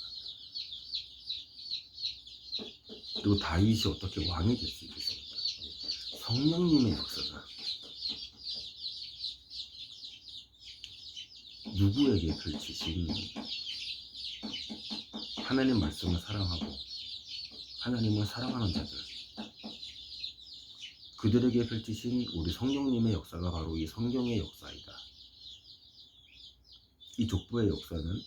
그리고 다윗이 어떻게 왕이 될 수 있겠습니까? 성령님의 역사가 누구에게 펼치신 하나님 말씀을 사랑하고 하나님을 사랑하는 자들, 그들에게 펼치신 우리 성령님의 역사가 바로 이 성경의 역사이다. 이 족보의 역사는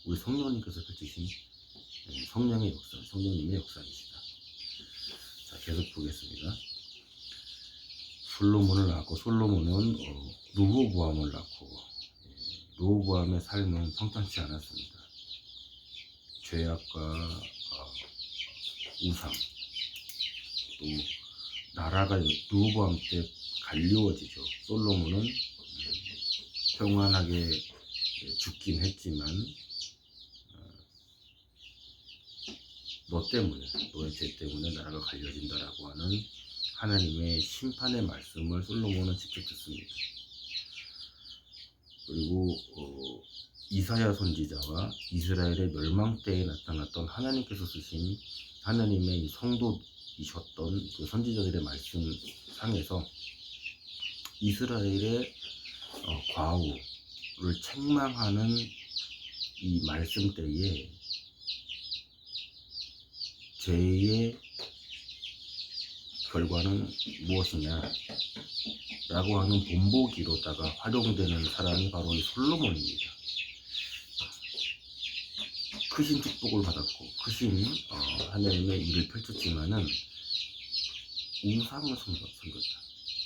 우리 성령님께서 펼치신 성령의 역사, 성령님의 역사이시다. 자, 계속 보겠습니다. 솔로몬을 낳고, 솔로몬은 르호보암을 낳고, 르호보암의 삶은 평탄치 않았습니다. 죄악과 우상, 또 나라가 르호보암 때 갈리워지죠. 솔로몬은 평안하게 죽긴 했지만 너의 죄 때문에 나라가 갈려진다라고 하는 하나님의 심판의 말씀을 솔로몬은 직접 듣습니다. 그리고 이사야 선지자와 이스라엘의 멸망 때에 나타났던 하나님께서 쓰신 하나님의 성도이셨던 그 선지자들의 말씀 상에서 이스라엘의 과오를 책망하는 이 말씀 때에 죄의 결과는 무엇이냐 라고 하는 본보기로다가 활용되는 사람이 바로 이 솔로몬입니다. 크신 축복을 받았고 크신 하나님의 일을 펼쳤지만은 우상을 섬겼다.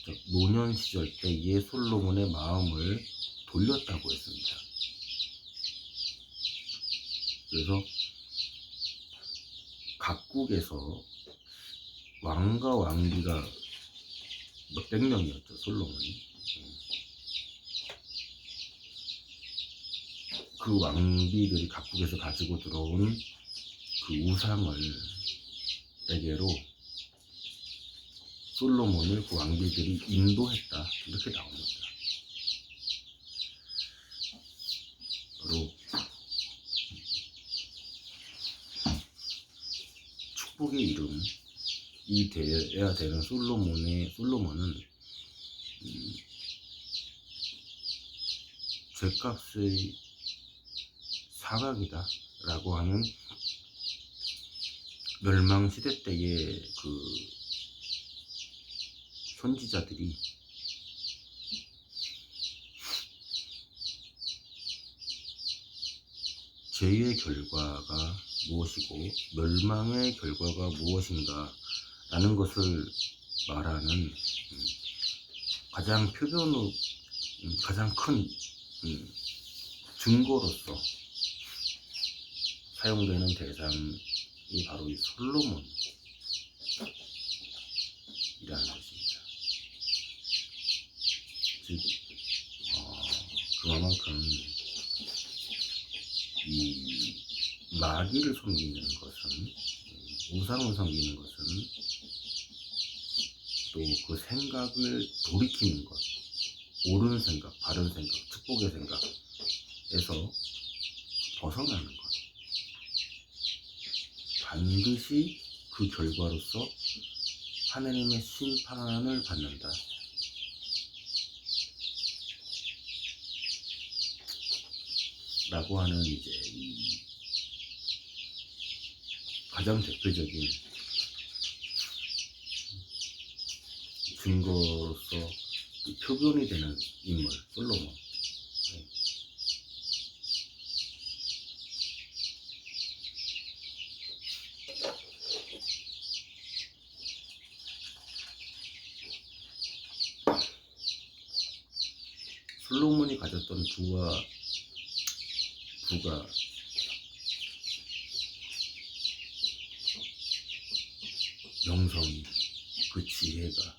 즉 노년 시절 때의 솔로몬의 마음을 돌렸다고 했습니다. 그래서 각국에서 왕과 왕비가 몇백 명이었죠, 솔로몬이. 그 왕비들이 각국에서 가지고 들어온 그 우상에게로 솔로몬을 그 왕비들이 인도했다, 이렇게 나옵니다. 바로 축복의 이름이 되어야 되는 솔로몬은 죄값의 사각이다 라고 하는 멸망시대 때의 그 선지자들이 죄의 결과가 무엇이고 멸망의 결과가 무엇인가 라는 것을 말하는 가장 큰 증거로서 사용되는 대상이 바로 이 솔로몬이라는 것입니다. 즉 그만큼 마귀를 섬기는 것은, 우상을 섬기는 것은 또 그 생각을 돌이키는 것, 옳은 생각, 바른 생각, 축복의 생각에서 벗어나는 것, 반드시 그 결과로서 하나님의 심판을 받는다 라고 하는 이제 이 가장 대표적인 증거로서 표본이 되는 인물 솔로몬. 솔로몬이 가졌던 부가 명성이, 그 지혜가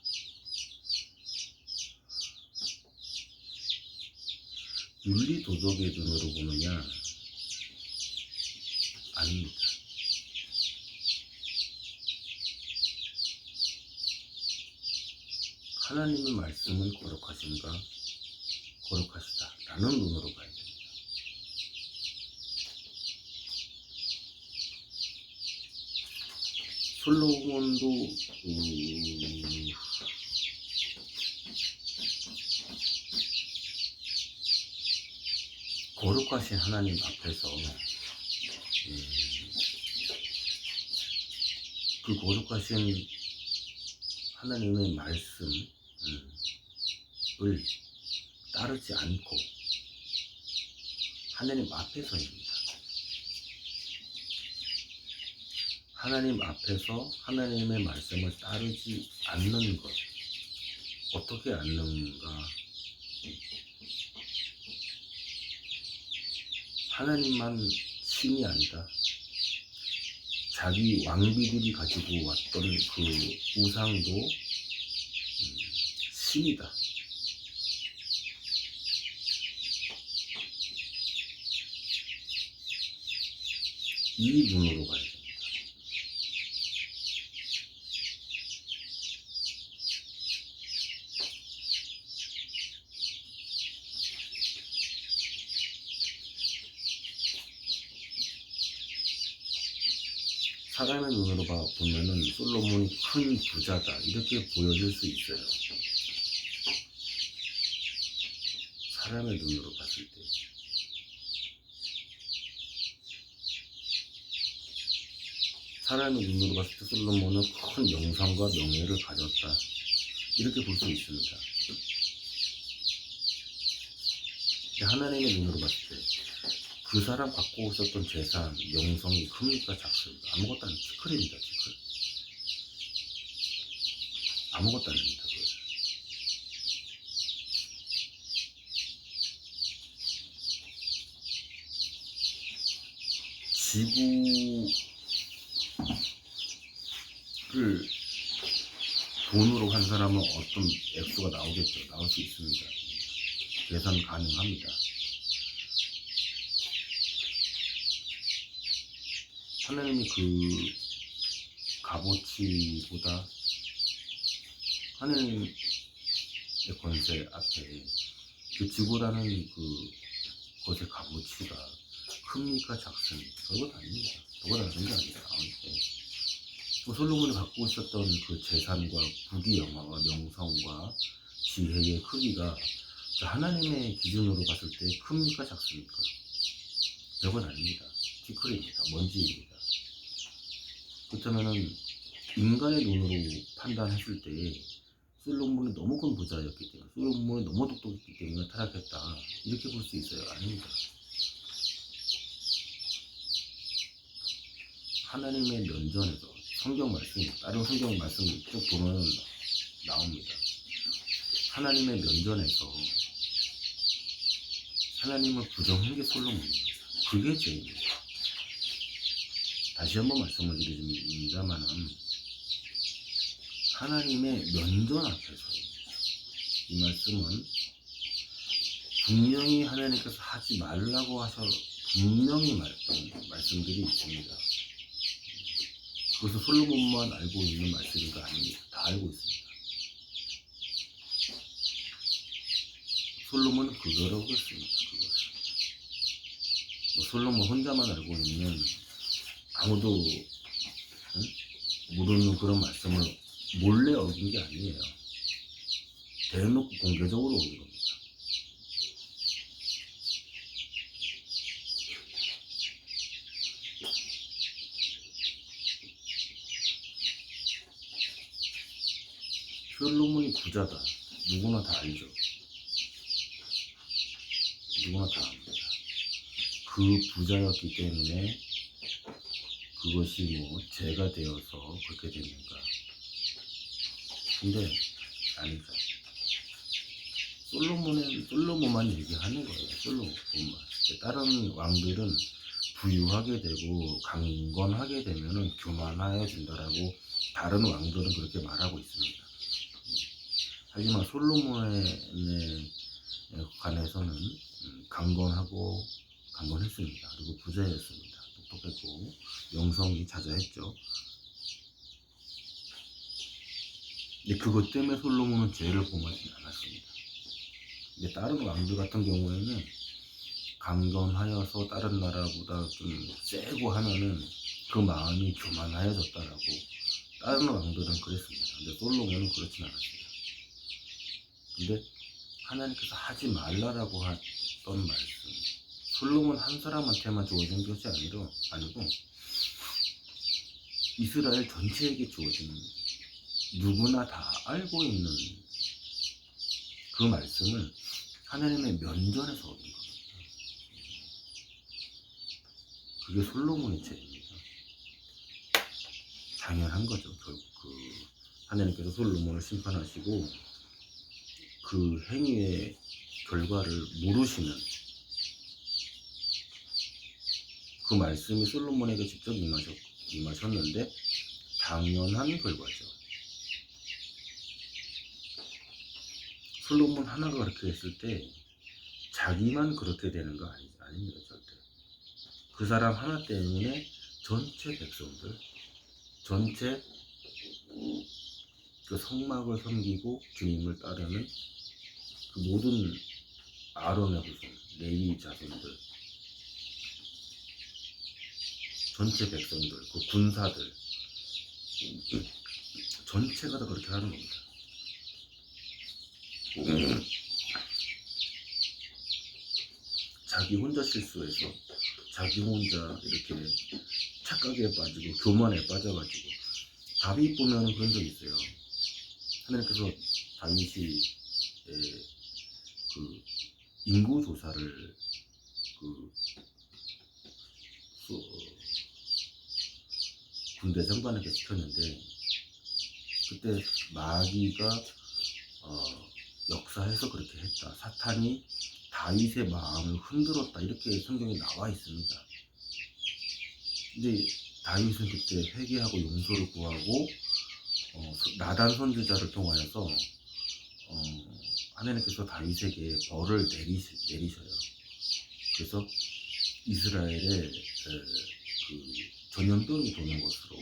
윤리 도덕의 눈으로 보느냐? 아닙니다. 하나님의 말씀은 거룩하신가? 거룩하시다 라는 눈으로 봐야 됩니다. 솔로몬도 거룩하신 하나님 앞에서 그 거룩하신 하나님의 말씀을 따르지 않고 하나님 앞에서입니다. 하나님 앞에서 하나님의 말씀을 따르지 않는 것, 어떻게 않는가? 하나님만 신이 아니다. 자기 왕비들이 가지고 왔던 그 우상도 신이다. 이 눈으로 봐야 됩니다. 사람의 눈으로 보면은 솔로몬이 큰 부자다 이렇게 보여질 수 있어요. 사람의 눈으로 봤을 때. 사람의 눈으로 봤을 때 솔로몬은 큰 영상과 명예를 가졌다 이렇게 볼 수 있습니다. 하나님의 눈으로 봤을 때 그 사람 갖고 있었던 재산, 명성이 큽니까 작습니까? 아무것도 아닙니다. 티끌입니다. 티끌. 아무것도 아닙니다. 그걸. 지구를 돈으로 한 사람은 어떤 액수가 나오겠죠. 나올 수 있습니다. 계산 가능합니다. 하나님이 그 값어치보다 하나님의 권세 앞에 그 지구라는 그 것의 값어치가 큽니까 작습니까? 그것 아닙니다. 그것 다른 게 아니라 솔로몬이 갖고 있었던 그 재산과 부귀영화와 명성과 지혜의 크기가 하나님의 기준으로 봤을 때 큽니까 작습니까? 그건 아닙니다. 티끌입니다. 먼지입니다. 그렇다면은 인간의 눈으로 판단했을 때 솔로몬이 너무 큰 부자였기 때문에, 솔로몬이 너무 똑똑했기 때문에 타락했다 이렇게 볼 수 있어요? 아닙니다. 하나님의 면전에서 성경 말씀, 다른 성경 말씀 쭉 보면 나옵니다. 하나님의 면전에서 하나님을 부정한 게 솔로몬입니다. 그게 죄입니다. 다시 한번 말씀을 드립니다만은 하나님의 면전 앞에서 이 말씀은 분명히 하나님께서 하지 말라고 분명히 말했던 말씀들이 있습니다. 그것은 솔로몬만 알고 있는 말씀이 아닙니다. 다 알고 있습니다. 솔로몬은 그거라고 했습니다. 그거. 뭐 솔로몬 혼자만 알고 있는 아무도 모르는 그런 말씀을 몰래 어긴 게 아니에요. 대놓고 공개적으로 어긴 겁니다. 솔로몬이 부자다. 누구나 다 알죠. 누구나 다 압니다. 그 부자였기 때문에 그것이 뭐 죄가 되어서 그렇게 됐는가. 근데 아니죠. 솔로몬만 얘기하는 거예요. 솔로몬만. 다른 왕들은 부유하게 되고 강건하게 되면은 교만하여진다라고 다른 왕들은 그렇게 말하고 있습니다. 하지만 솔로몬에 관해서는 강건했습니다. 그리고 부자였습니다. 똑똑했고 명성이 자자했죠. 근데 그것 때문에 솔로몬은 죄를 범하지 않았습니다. 근데 다른 왕들 같은 경우에는 강건하여서 다른 나라보다 좀 세고 하면은 그 마음이 교만하여졌다라고 다른 왕들은 그랬습니다. 근데 솔로몬은 그렇진 않았습니다. 근데 하나님께서 하지 말라라고 했던 말씀, 솔로몬 한 사람한테만 주어진 것이 아니고 이스라엘 전체에게 주어진, 누구나 다 알고 있는 그 말씀을 하나님의 면전에서 얻은 겁니다. 그게 솔로몬의 죄입니다. 당연한 거죠. 결국 하나님께서 솔로몬을 심판하시고 그 행위의 결과를 모르시는 그 말씀이 솔로몬에게 직접 임하셨는데 당연한 결과죠. 솔로몬 하나가 그렇게 했을 때 자기만 그렇게 되는 거 아닙니다. 절대. 그 사람 하나 때문에 전체 백성들, 전체 그 성막을 섬기고 주님을 따르는 그 모든 아론의 후손, 레위 자손들, 전체 백성들, 그 군사들 전체가 다 그렇게 하는 겁니다. 자기 혼자 실수해서 자기 혼자 이렇게 착각에 빠지고 교만에 빠져가지고, 다윗 보면 그런 적 있어요. 하나님께서 다윗이 그 인구 조사를 군대 장관에게 시켰는데, 그때 마귀가 역사해서 그렇게 했다. 사탄이 다윗의 마음을 흔들었다. 이렇게 성경에 나와 있습니다. 근데 다윗은 그때 회개하고 용서를 구하고 나단 선지자를 통하여서 하나님께서 다윗에게 벌을 내리셔요. 그래서 이스라엘의 그 전염병이 도는 것으로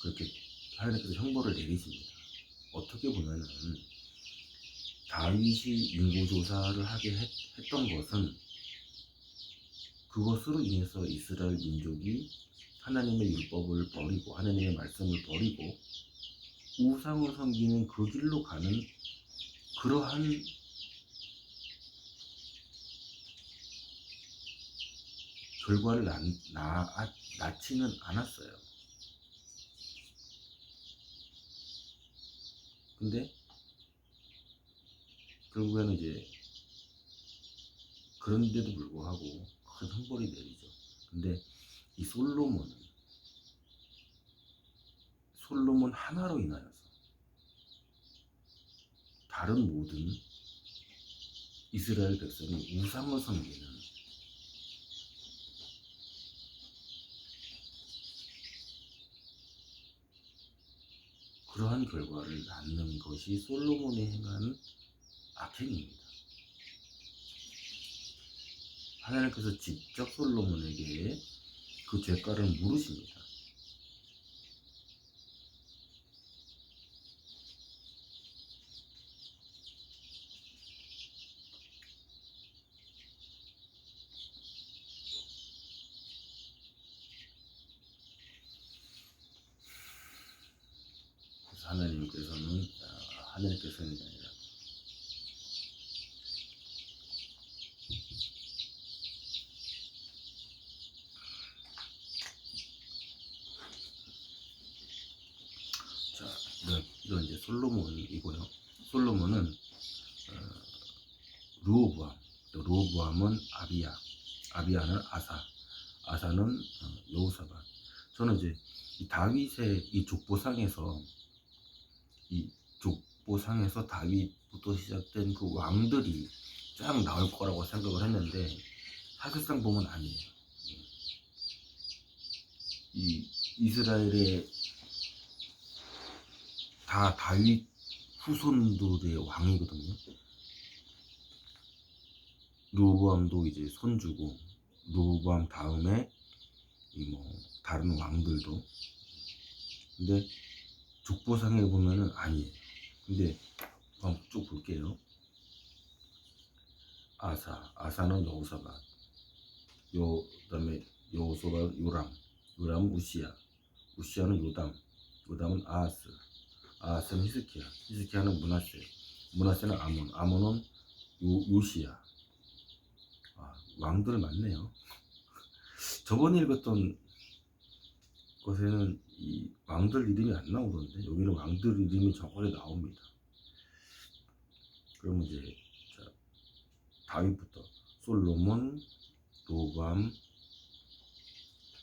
그렇게 하나님께서 형벌을 내리십니다. 어떻게 보면은 다윗이 인구조사를 하게 했던 것은 그것으로 인해서 이스라엘 민족이 하나님의 율법을 버리고 하나님의 말씀을 버리고 우상을 섬기는 그 길로 가는 그러한 결과를 낳지는 않았어요. 근데 결국에는 이제 그런데도 불구하고 큰 형벌이 내리죠. 근데 이 솔로몬 하나로 인하여서 다른 모든 이스라엘 백성이 우상을 섬기는 그러한 결과를 낳는 것이 솔로몬이 행한 악행입니다. 하나님께서 직접 솔로몬에게 그 죄가를 물으십니다. 그래서 하나님께서는 아니라 자, 이런 이제 솔로몬이고요. 솔로몬은 르호보암은 아비야, 아비야는 아사, 아사는 여호사밧. 저는 이제 이 다윗의 이 족보상에서 다윗부터 시작된 그 왕들이 쫙 나올 거라고 생각을 했는데 사실상 보면 아니에요. 이 이스라엘의 다 다윗 후손들의 왕이거든요. 르호보암도 이제 손주고, 르호보암 다음에 다른 왕들도. 근데 족보상에 보면은 아니에요. 근데 한번 쭉 볼게요. 아사는 여호사밧, 그다음에 여호사밧 요람 우시야는 요담은 아하스는 히스키야는 문하세는 아몬은 요시야. 왕들 많네요. 저번에 읽었던 것에는 이 왕들 이름이 안 나오던데 여기는 왕들 이름이 정확하게 나옵니다. 그러면 이제 다윗부터 솔로몬, 르호보암,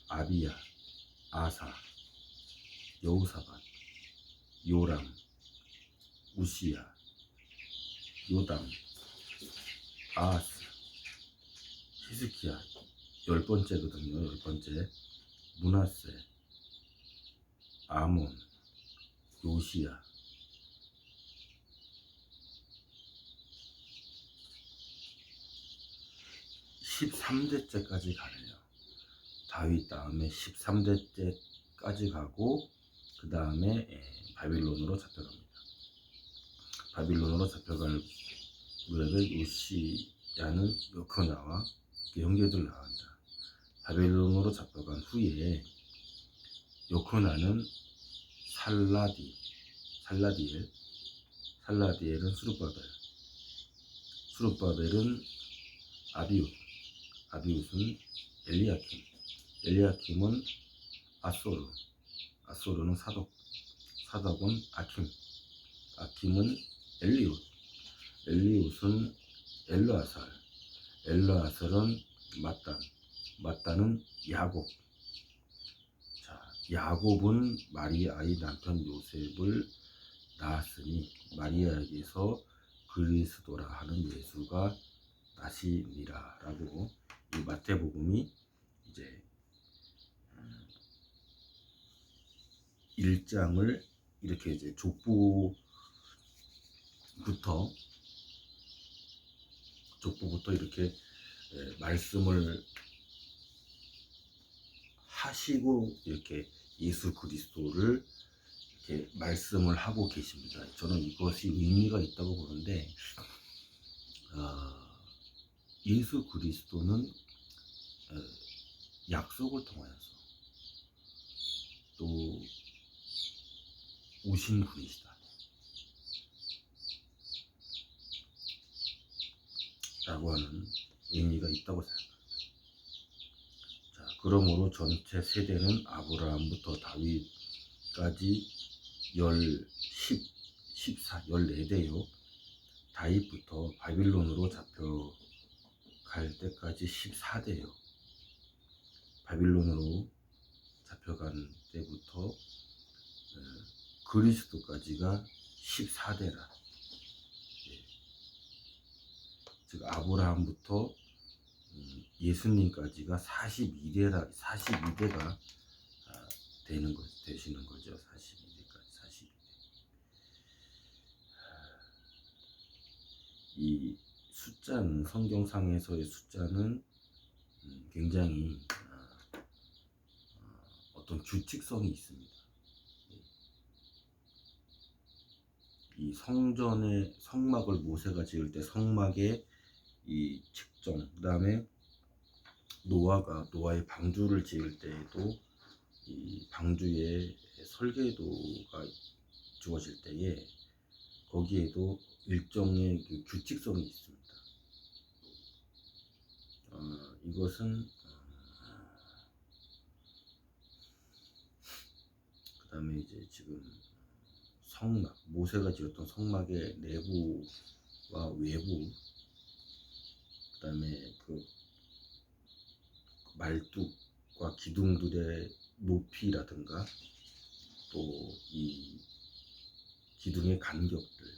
아비야, 아사, 여호사밧, 요람, 우시야, 요담, 아하스, 히스키야, 10번째거든요. 10번째 문하세, 아몬, 요시야. (13대째까지) 가네요. 다윗 다음에 13대째까지 가고 그 다음에 바빌론으로 잡혀갑니다. 바빌론으로 잡혀갈 무렵에 요시야는 여코냐와 형제들 나옵니다. 바빌론으로 잡혀간 후에 여코냐는 살라디엘은 수룹바벨은 아비웃은 엘리야킴은 아소르는 사독은 아킴은 엘리웃은 엘르아살은 마딴은 야곱. 자, 야곱은 마리아의 남편 요셉을 낳았으니 마리아에게서 그리스도라 하는 예수가 나시니라라고 이 마태복음이 이제 1장을 이렇게 이제 족보부터 이렇게 말씀을 하시고 이렇게 예수 그리스도를 이렇게 말씀을 하고 계십니다. 저는 이것이 의미가 있다고 보는데 예수 그리스도는 약속을 통하여서 또 오신 분이시다 라고 하는 의미가 있다고 생각합니다. 자, 그러므로 전체 세대는 아브라함부터 다윗까지 14대요. 다윗부터 바빌론으로 잡혀갈 때까지 14대요. 바빌론으로 잡혀간 때부터 그리스도까지가 14대라. 즉 아브라함부터 예수님까지가 42대가 되시는 거죠. 42대까지. 이 숫자는 성경상에서의 숫자는 굉장히 어떤 규칙성이 있습니다. 이 성전의 성막을 모세가 지을 때 성막의 이 측정, 그 다음에 노아의 방주를 지을 때에도 이 방주의 설계도가 주어질 때에 거기에도 일정의 그 규칙성이 있습니다. 이것은 그 다음에 이제 지금 성막, 모세가 지었던 성막의 내부와 외부, 그 다음에 그 말뚝과 기둥들의 높이라든가 또 이 기둥의 간격들,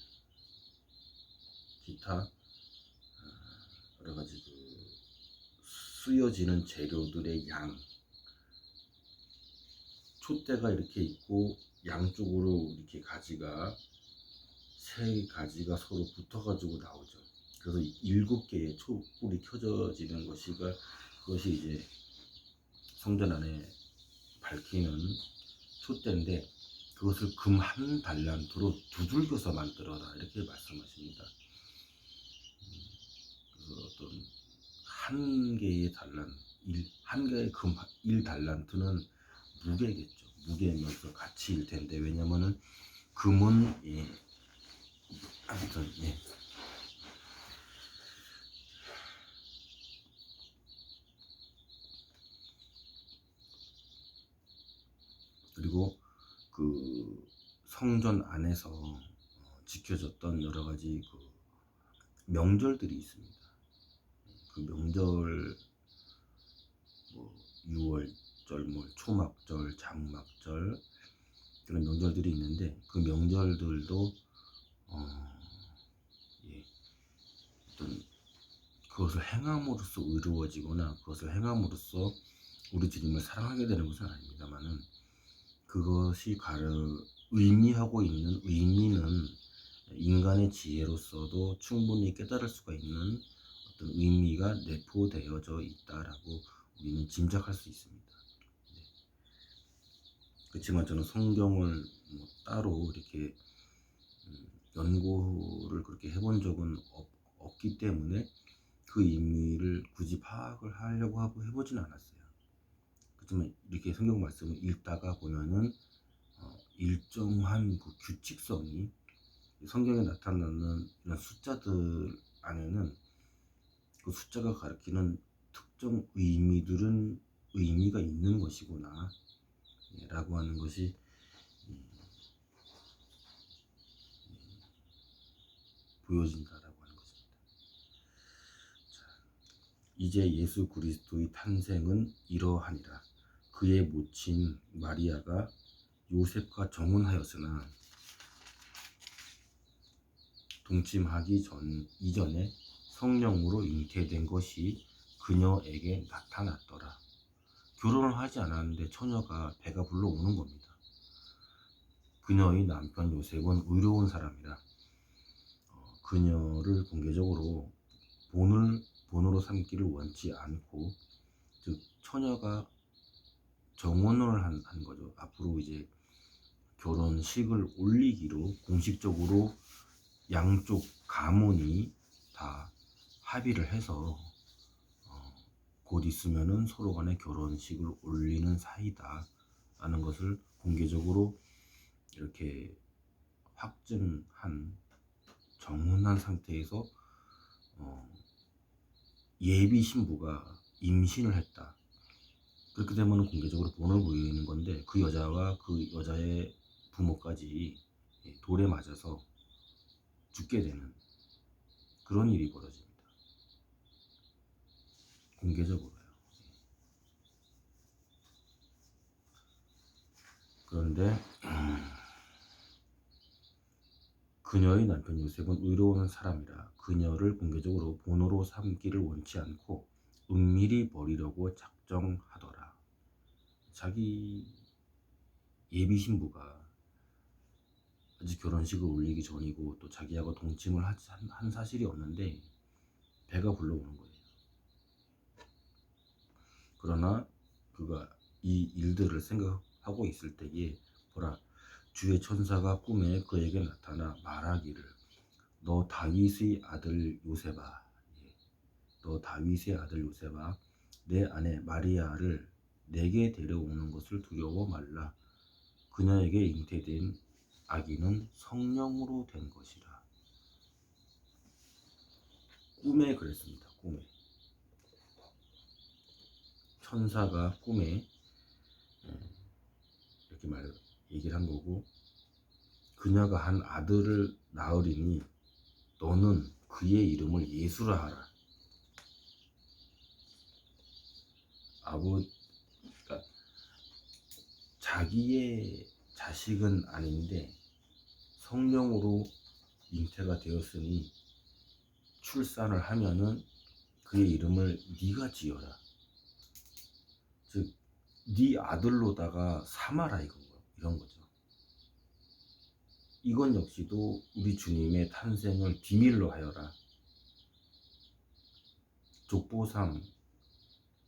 기타 여러 가지 그 쓰여지는 재료들의 양, 촛대가 이렇게 있고 양쪽으로 이렇게 가지가 세 가지가 서로 붙어가지고 나오죠. 그래서 7개의 촛불이 켜져지는 그것이 이제 성전 안에 밝히는 촛대인데, 그것을 금 한 달란트로 두들겨서 만들어라 이렇게 말씀하십니다. 그래서 어떤 한 개의 한 개의 금 1달란트는 무게겠죠. 무게면서 가치일 텐데, 왜냐면은 금은 아무튼 그리고 그 성전 안에서 지켜졌던 여러 가지 그 명절들이 있습니다. 그 명절, 뭐 유월절, 뭐 초막절, 장막절, 그런 명절들이 있는데, 그 명절들도 어떤 그것을 행함으로써 이루어지거나 그것을 행함으로써 우리 주님을 사랑하게 되는 것은 아닙니다만은, 그것이 의미하고 있는 의미는 인간의 지혜로서도 충분히 깨달을 수가 있는 어떤 의미가 내포되어져 있다라고 우리는 짐작할 수 있습니다. 그렇지만 저는 성경을 따로 이렇게 연구를 그렇게 해본 적은 없기 때문에 그 의미를 굳이 파악을 하려고 하고 해보진 않았어요. 그렇지만 이렇게 성경 말씀을 읽다가 보면은 일정한 그 규칙성이 성경에 나타나는 이런 숫자들 안에는 그 숫자가 가리키는 특정 의미들은 의미가 있는 것이구나 라고 하는 것이 보여진다라고 하는 것입니다. 이제 예수 그리스도의 탄생은 이러하니라. 그의 모친 마리아가 요셉과 정혼하였으나 동침하기 이전에 성령으로 잉태된 것이 그녀에게 나타났더라. 결혼을 하지 않았는데 처녀가 배가 불러오는 겁니다. 그녀의 남편 요셉은 의로운 사람이라 그녀를 공개적으로 본으로 삼기를 원치 않고, 즉 처녀가 정혼을 한 거죠. 앞으로 이제 결혼식을 올리기로 공식적으로 양쪽 가문이 다 합의를 해서 곧 있으면은 서로 간에 결혼식을 올리는 사이다 라는 것을 공개적으로 이렇게 정혼한 상태에서 예비 신부가 임신을 했다. 그렇게 되면 공개적으로 본을 보이는 건데, 그 여자와 그 여자의 부모까지 돌에 맞아서 죽게 되는 그런 일이 벌어집니다. 공개적으로요. 그런데 그녀의 남편 요셉은 의로운 사람이라 그녀를 공개적으로 본으로 삼기를 원치 않고 은밀히 버리려고 작정하더라. 자기 예비 신부가 아직 결혼식을 올리기 전이고 또 자기하고 동침을 한 사실이 없는데 배가 불러오는 거예요. 그러나 그가 이 일들을 생각하고 있을 때에 보라, 주의 천사가 꿈에 그에게 나타나 말하기를, 너 다윗의 아들 요셉아, 너 다윗의 아들 요셉아, 내 아내 마리아를 내게 데려오는 것을 두려워 말라. 그녀에게 잉태된 아기는 성령으로 된 것이라. 꿈에 그랬습니다. 꿈에 천사가 꿈에 이렇게 얘기를 한 거고, 그녀가 한 아들을 낳으리니 너는 그의 이름을 예수라 하라. 그러니까 자기의 자식은 아닌데 성령으로 잉태가 되었으니 출산을 하면은 그의 이름을 네가 지어라. 즉, 네 아들로다가 삼아라 이런 거죠. 이건 역시도 우리 주님의 탄생을 비밀로 하여라. 족보상,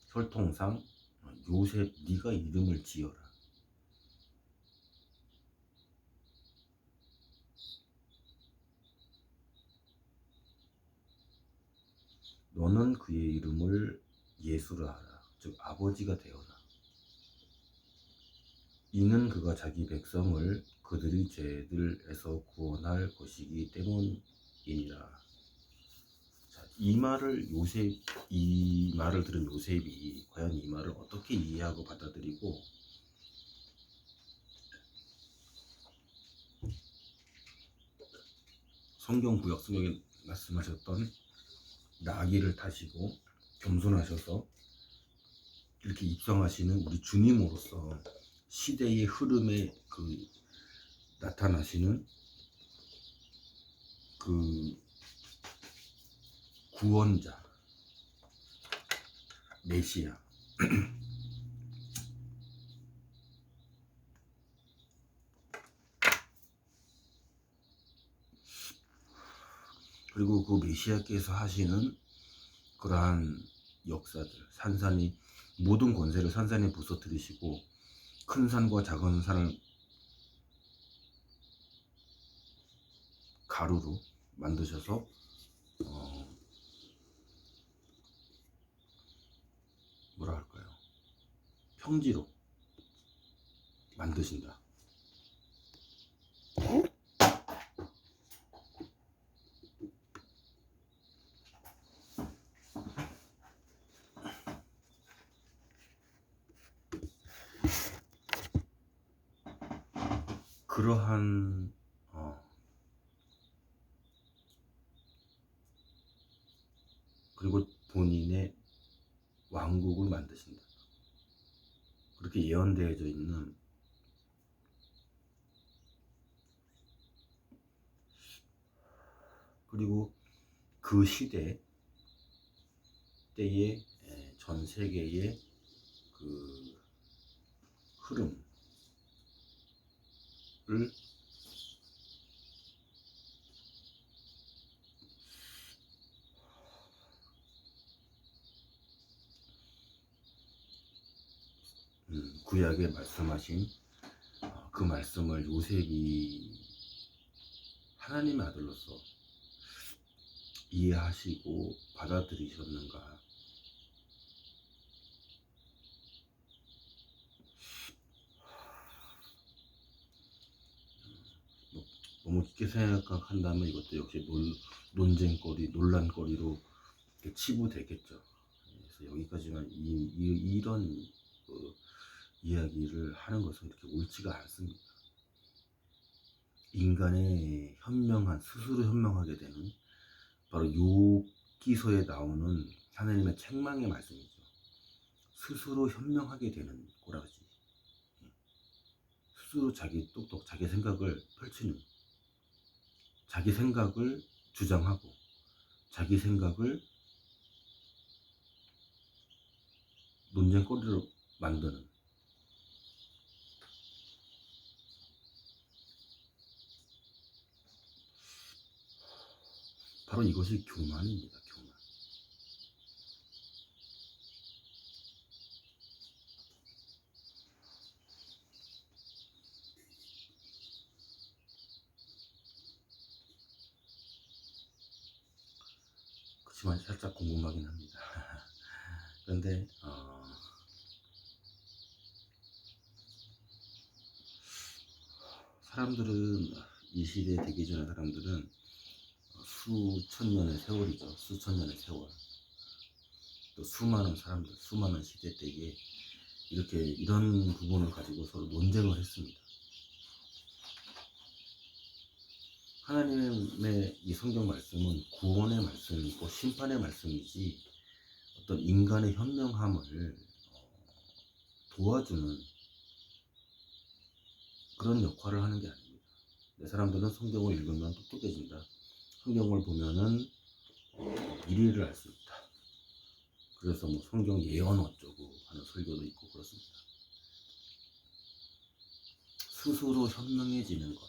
혈통상 요셉 네가 이름을 지어라. 너는 그의 이름을 예수라 하라. 즉 아버지가 되어라. 이는 그가 자기 백성을 그들의 죄들에서 구원할 것이기 때문이니라. 자, 이 말을 들은 요셉이 과연 이 말을 어떻게 이해하고 받아들이고, 성경에 말씀하셨던 나귀를 타시고 겸손하셔서 이렇게 입성하시는 우리 주님으로서 시대의 흐름에 나타나시는 그 구원자, 메시아, 그리고 그 메시아께서 하시는 그러한 역사들, 모든 권세를 산산에 부서뜨리시고 큰 산과 작은 산을 가루로 만드셔서 뭐라 할까요? 평지로 만드신다. 그러한 그리고 본인의 왕국을 만드신다. 그렇게 예언되어져 있는, 그리고 그 시대 때의 전 세계의 그 흐름을 구약에 말씀하신 그 말씀을 요셉이 하나님의 아들로서 이해하시고 받아들이셨는가. 너무 깊게 생각한다면 이것도 역시 논란거리로 치부되겠죠. 그래서 여기까지만 이런 이야기를 하는 것은 그렇게 옳지가 않습니다. 인간의 스스로 현명하게 되는, 바로 욥기서에 나오는 하나님의 책망의 말씀이죠. 스스로 현명하게 되는 꼬라지. 스스로 자기 생각을 펼치는, 자기 생각을 주장하고 자기 생각을 논쟁거리로 만드는, 바로 이것이 교만입니다. 교만. 그렇지만 살짝 궁금하긴 합니다. 그런데 사람들은 이 시대에 되기 전에 사람들은 수천 년의 세월이죠. 수천 년의 세월. 또 수많은 사람들, 수많은 시대 때에 이렇게 이런 부분을 가지고 서로 논쟁을 했습니다. 하나님의 이 성경 말씀은 구원의 말씀이고 심판의 말씀이지 어떤 인간의 현명함을 도와주는 그런 역할을 하는 게 아닙니다. 사람들은 성경을 읽으면 똑똑해진다. 성경을 보면은 미래를 알 수 있다. 그래서 뭐 성경 예언 어쩌고 하는 설교도 있고 그렇습니다. 스스로 현명해지는 것,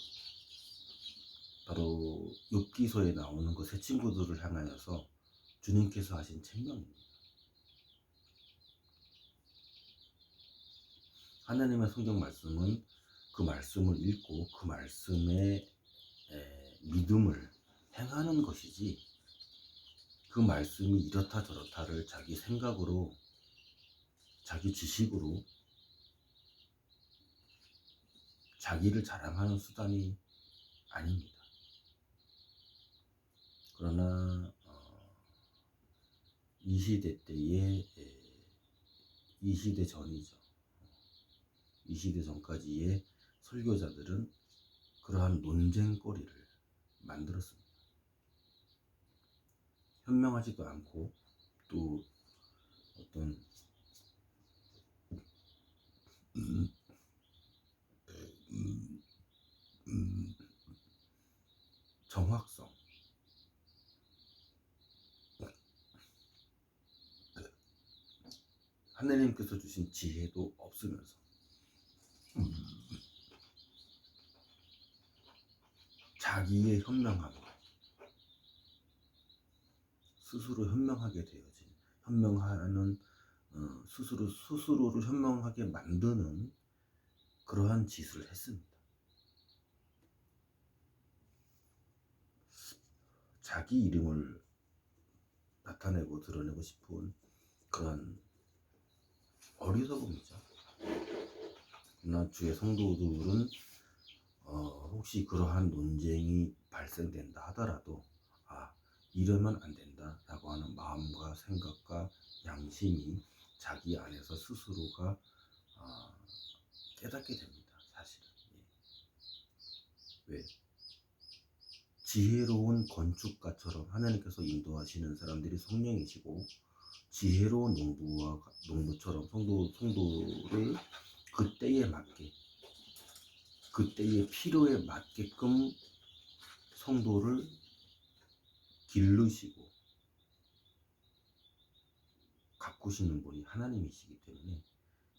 바로 욥기서에 나오는 그 세 친구들을 향하여서 주님께서 하신 책명입니다. 하나님의 성경 말씀은 그 말씀을 읽고 그 말씀의 믿음을 행하는 것이지, 그 말씀이 이렇다 저렇다를 자기 생각으로, 자기 지식으로 자기를 자랑하는 수단이 아닙니다. 그러나 이 시대 때에, 이 시대 전이죠. 이 시대 전까지의 설교자들은 그러한 논쟁거리를 만들었습니다. 현명하지도 않고 또 어떤 정확성, 하나님께서 주신 지혜도 없으면서 자기의 현명함, 스스로 현명하게 되어진, 현명하는 스스로를 현명하게 만드는 그러한 짓을 했습니다. 자기 이름을 나타내고 드러내고 싶은 그런 어리석음이죠. 그러나 주의 성도들은 혹시 그러한 논쟁이 발생된다 하더라도 이러면 안 된다 라고 하는 마음과 생각과 양심이 자기 안에서 스스로가 깨닫게 됩니다. 사실은. 왜? 지혜로운 건축가처럼 하나님께서 인도하시는 사람들이 성령이시고, 지혜로운 농부처럼 성도를 그때에 맞게, 그때의 필요에 맞게끔 성도를 기르시고 가꾸시는 분이 하나님이시기 때문에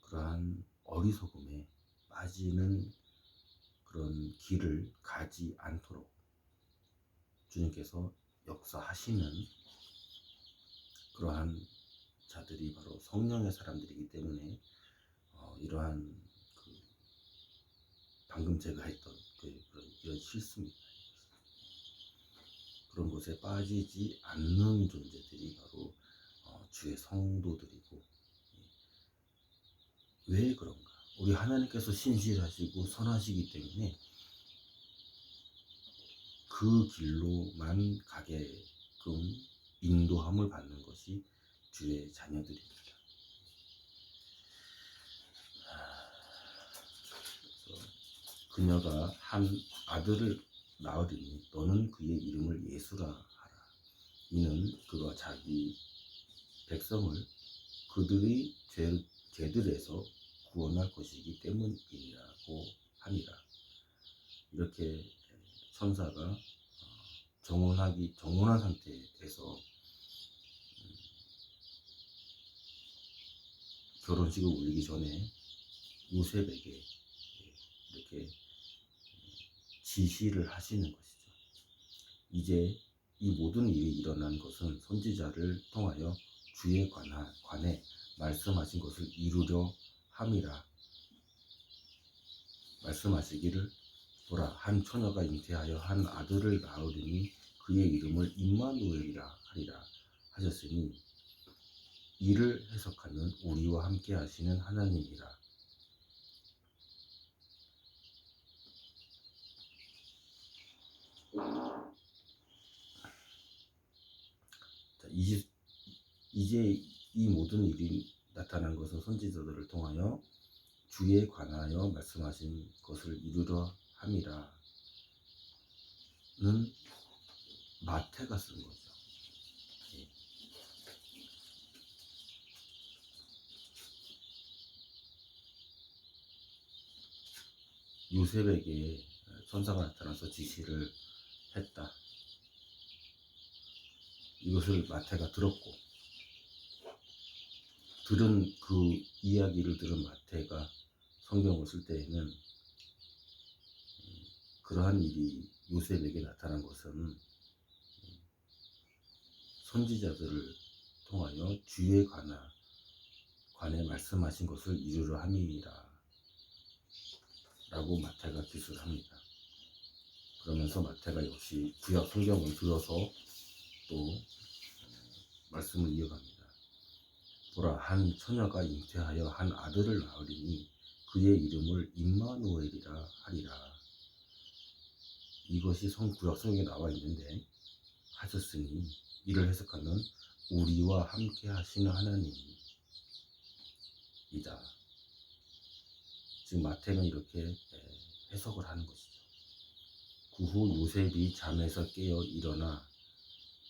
그러한 어리석음에 빠지는 그런 길을 가지 않도록 주님께서 역사하시는 그러한 자들이 바로 성령의 사람들이기 때문에 이러한 방금 제가 했던 이런 실수입니다. 그런 것에 빠지지 않는 존재들이 바로 주의 성도들이고, 왜 그런가? 우리 하나님께서 신실하시고 선하시기 때문에 그 길로만 가게끔 인도함을 받는 것이 주의 자녀들입니다. 그래서 그녀가 한 아들을 낳으리니 너는 그의 이름을 예수라 하라. 이는 그가 자기 백성을 그들의 죄들에서 구원할 것이기 때문이라고 하니라. 이렇게 천사가 정혼한 상태에서 결혼식을 올리기 전에 요셉에게 이렇게 지시를 하시는 것이죠. 이제 이 모든 일이 일어난 것은 선지자를 통하여 주에 관해 말씀하신 것을 이루려 함이라. 말씀하시기를 보라, 한 처녀가 잉태하여 한 아들을 낳으리니 그의 이름을 임마누엘이라 하리라. 하셨으니 이를 해석하면 우리와 함께 하시는 하나님이라. 자, 이제 이 모든 일이 나타난 것은 선지자들을 통하여 주에 관하여 말씀하신 것을 이루려 함이라는 마태가 쓴 거죠. 예. 요셉에게 천사가 나타나서 지시를 했다. 이것을 마태가 들었고, 그 이야기를 들은 마태가 성경을 쓸 때에는 그러한 일이 요셉에게 나타난 것은 선지자들을 통하여 주에 관해 말씀하신 것을 이루려 함이라 라고 마태가 기술합니다. 그러면서 마태가 역시 구약 성경을 들어서 또 말씀을 이어갑니다. 보라, 한 처녀가 잉태하여 한 아들을 낳으리니 그의 이름을 임마누엘이라 하리라. 이것이 구약 성경에 나와 있는데, 하셨으니 이를 해석하면 우리와 함께 하시는 하나님이다. 지금 마태는 이렇게 해석을 하는 것이죠. 그 후 요셉이 잠에서 깨어 일어나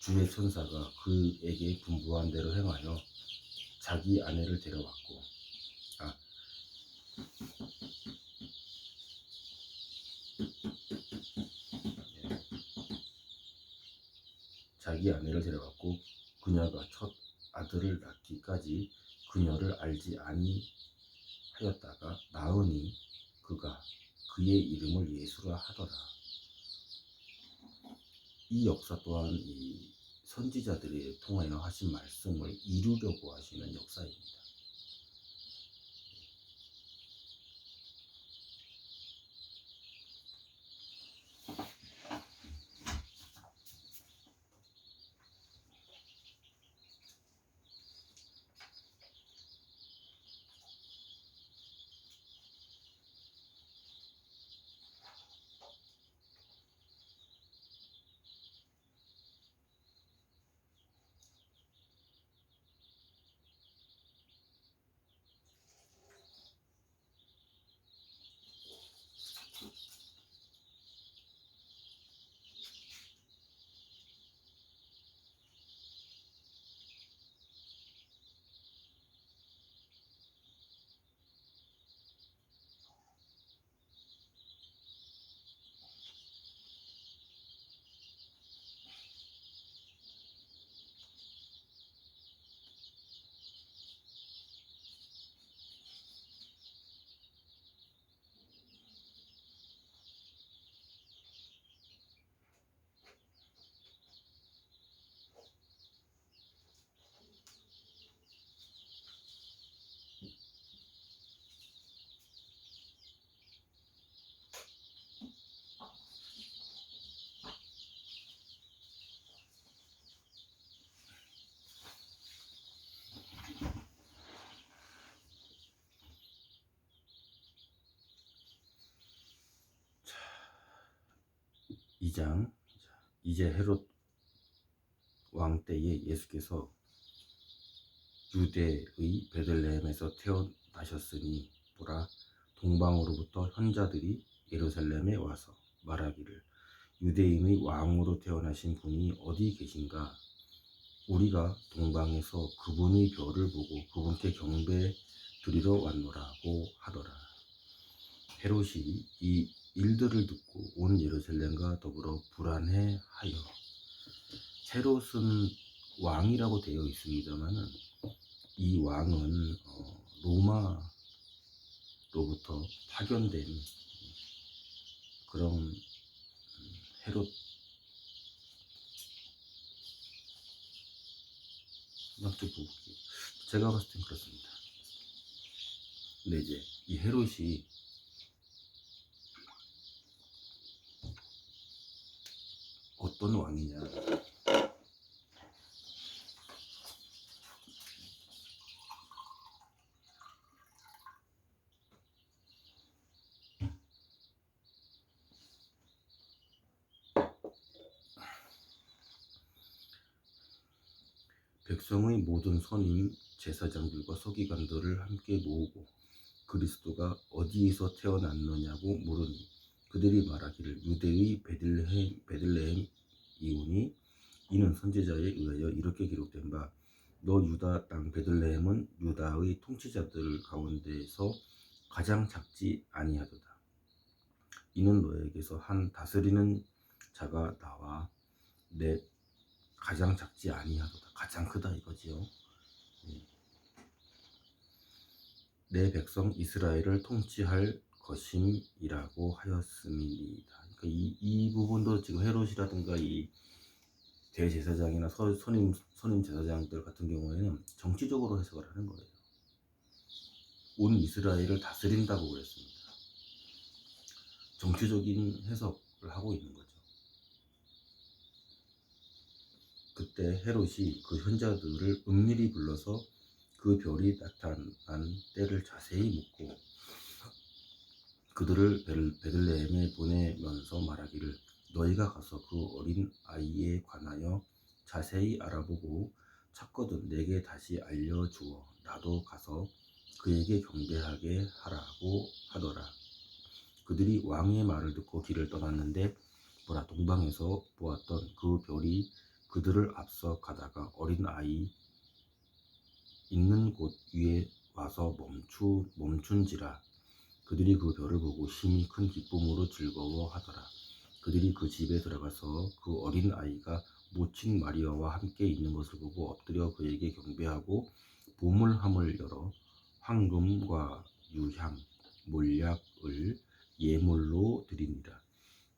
주의 천사가 그에게 분부한 대로 행하여 자기 아내를 데려왔고, 그녀가 첫 아들을 낳기까지 그녀를 알지 아니하였다가 낳으니 그의 이름을 예수라 하더라. 이 역사 또한 이 선지자들이 통하여 하신 말씀을 이루려고 하시는 역사입니다. 이제 헤롯 왕 때에 예수께서 유대의 베들레헴에서 태어나셨으니 보라, 동방으로부터 현자들이 예루살렘에 와서 말하기를 유대인의 왕으로 태어나신 분이 어디 계신가? 우리가 동방에서 그분의 별을 보고 그분께 경배 드리러 왔노라고 하더라. 헤롯이 이 일들을 듣고 온 예루살렘과 더불어 불안해하여, 헤롯은 왕이라고 되어 있습니다만은 이 왕은 로마로부터 파견된 그런 헤롯, 제가 봤을 땐 그렇습니다. 근데 이제 이 헤롯이 어떤 왕이냐, 백성의 모든 선임 제사장들과 서기관들을 함께 모으고 그리스도가 어디에서 태어났느냐고 물으니 그들이 말하기를 유대의 베들레헴 이오니 이는 선지자에 의하여 이렇게 기록된 바 너 유다 땅 베들레헴은 유다의 통치자들 가운데에서 가장 작지 아니하도다. 이는 너에게서 한 다스리는 자가 나와 내 가장 작지 아니하도다. 가장 크다 이거지요. 내 백성 이스라엘을 통치할 것임이라고 하였음이니이다. 그러니까 이 부분도 지금 헤롯이라든가 이 대제사장이나 선임 제사장들 같은 경우에는 정치적으로 해석을 하는 거예요. 온 이스라엘을 다스린다고 그랬습니다. 정치적인 해석을 하고 있는 거죠. 그때 헤롯이 그 현자들을 은밀히 불러서 그 별이 나타난 때를 자세히 묻고 그들을 베들레헴에 보내면서 말하기를 너희가 가서 그 어린 아이에 관하여 자세히 알아보고 찾거든 내게 다시 알려주어 나도 가서 그에게 경배하게 하라고 하더라. 그들이 왕의 말을 듣고 길을 떠났는데 보라 동방에서 보았던 그 별이 그들을 앞서 가다가 어린 아이 있는 곳 위에 와서 멈춘지라. 그들이 그 별을 보고 심히 큰 기쁨으로 즐거워하더라. 그들이 그 집에 들어가서 그 어린 아이가 모친 마리아와 함께 있는 것을 보고 엎드려 그에게 경배하고 보물함을 열어 황금과 유향, 몰약을 예물로 드리니라.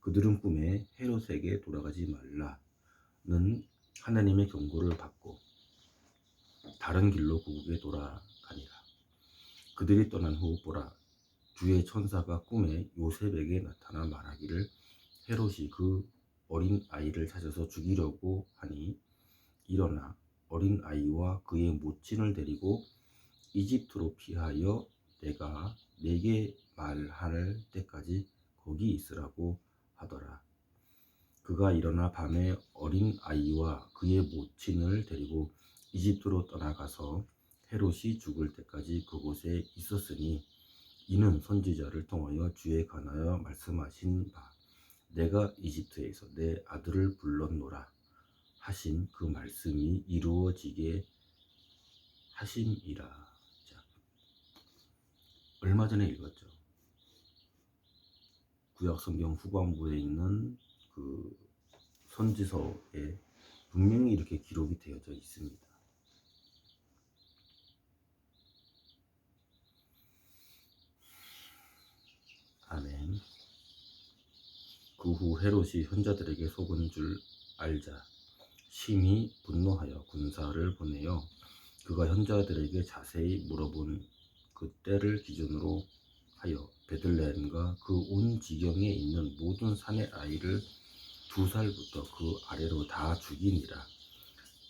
그들은 꿈에 헤롯에게 돌아가지 말라는 하나님의 경고를 받고 다른 길로 고국에 돌아가니라. 그들이 떠난 후 보라 주의 천사가 꿈에 요셉에게 나타나 말하기를 헤롯이 그 어린 아이를 찾아서 죽이려고 하니 일어나 어린 아이와 그의 모친을 데리고 이집트로 피하여 내가 내게 말할 때까지 거기 있으라고 하더라. 그가 일어나 밤에 어린 아이와 그의 모친을 데리고 이집트로 떠나가서 헤롯이 죽을 때까지 그곳에 있었으니 이는 선지자를 통하여 주에 관하여 말씀하신 바 내가 이집트에서 내 아들을 불렀노라 하신 그 말씀이 이루어지게 하심이라. 자, 얼마 전에 읽었죠. 구약성경 후반부에 있는 그 선지서에 분명히 이렇게 기록이 되어져 있습니다. 아멘. 그 후 헤롯이 현자들에게 속은 줄 알자 심히 분노하여 군사를 보내어 그가 현자들에게 자세히 물어본 그 때를 기준으로 하여 베들레헴과 그 온 지경에 있는 모든 산의 아이를 2살부터 그 아래로 다 죽이니라.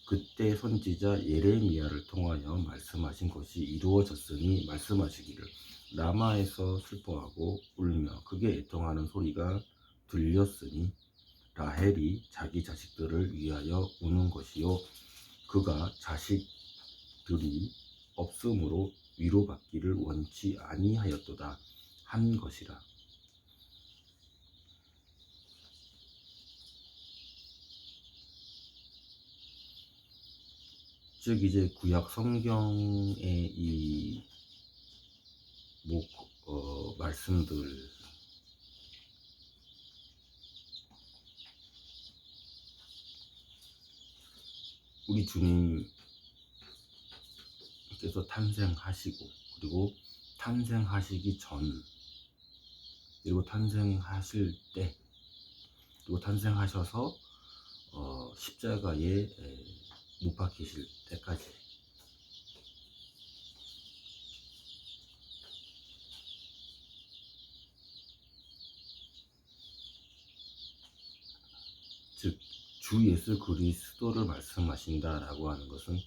그때 선지자 예레미야를 통하여 말씀하신 것이 이루어졌으니 말씀하시기를 라마에서 슬퍼하고 울며 크게 애통하는 소리가 들렸으니 라헬이 자기 자식들을 위하여 우는 것이요 그가 자식들이 없음으로 위로받기를 원치 아니하였도다 한 것이라. 즉 이제 구약 성경의 이 말씀들 우리 주님께서 탄생하시고 그리고 탄생하시기 전 그리고 탄생하실 때 그리고 탄생하셔서 십자가에 못 박히실 때까지 즉 주 예수 그리스도를 말씀하신다라고 하는 것은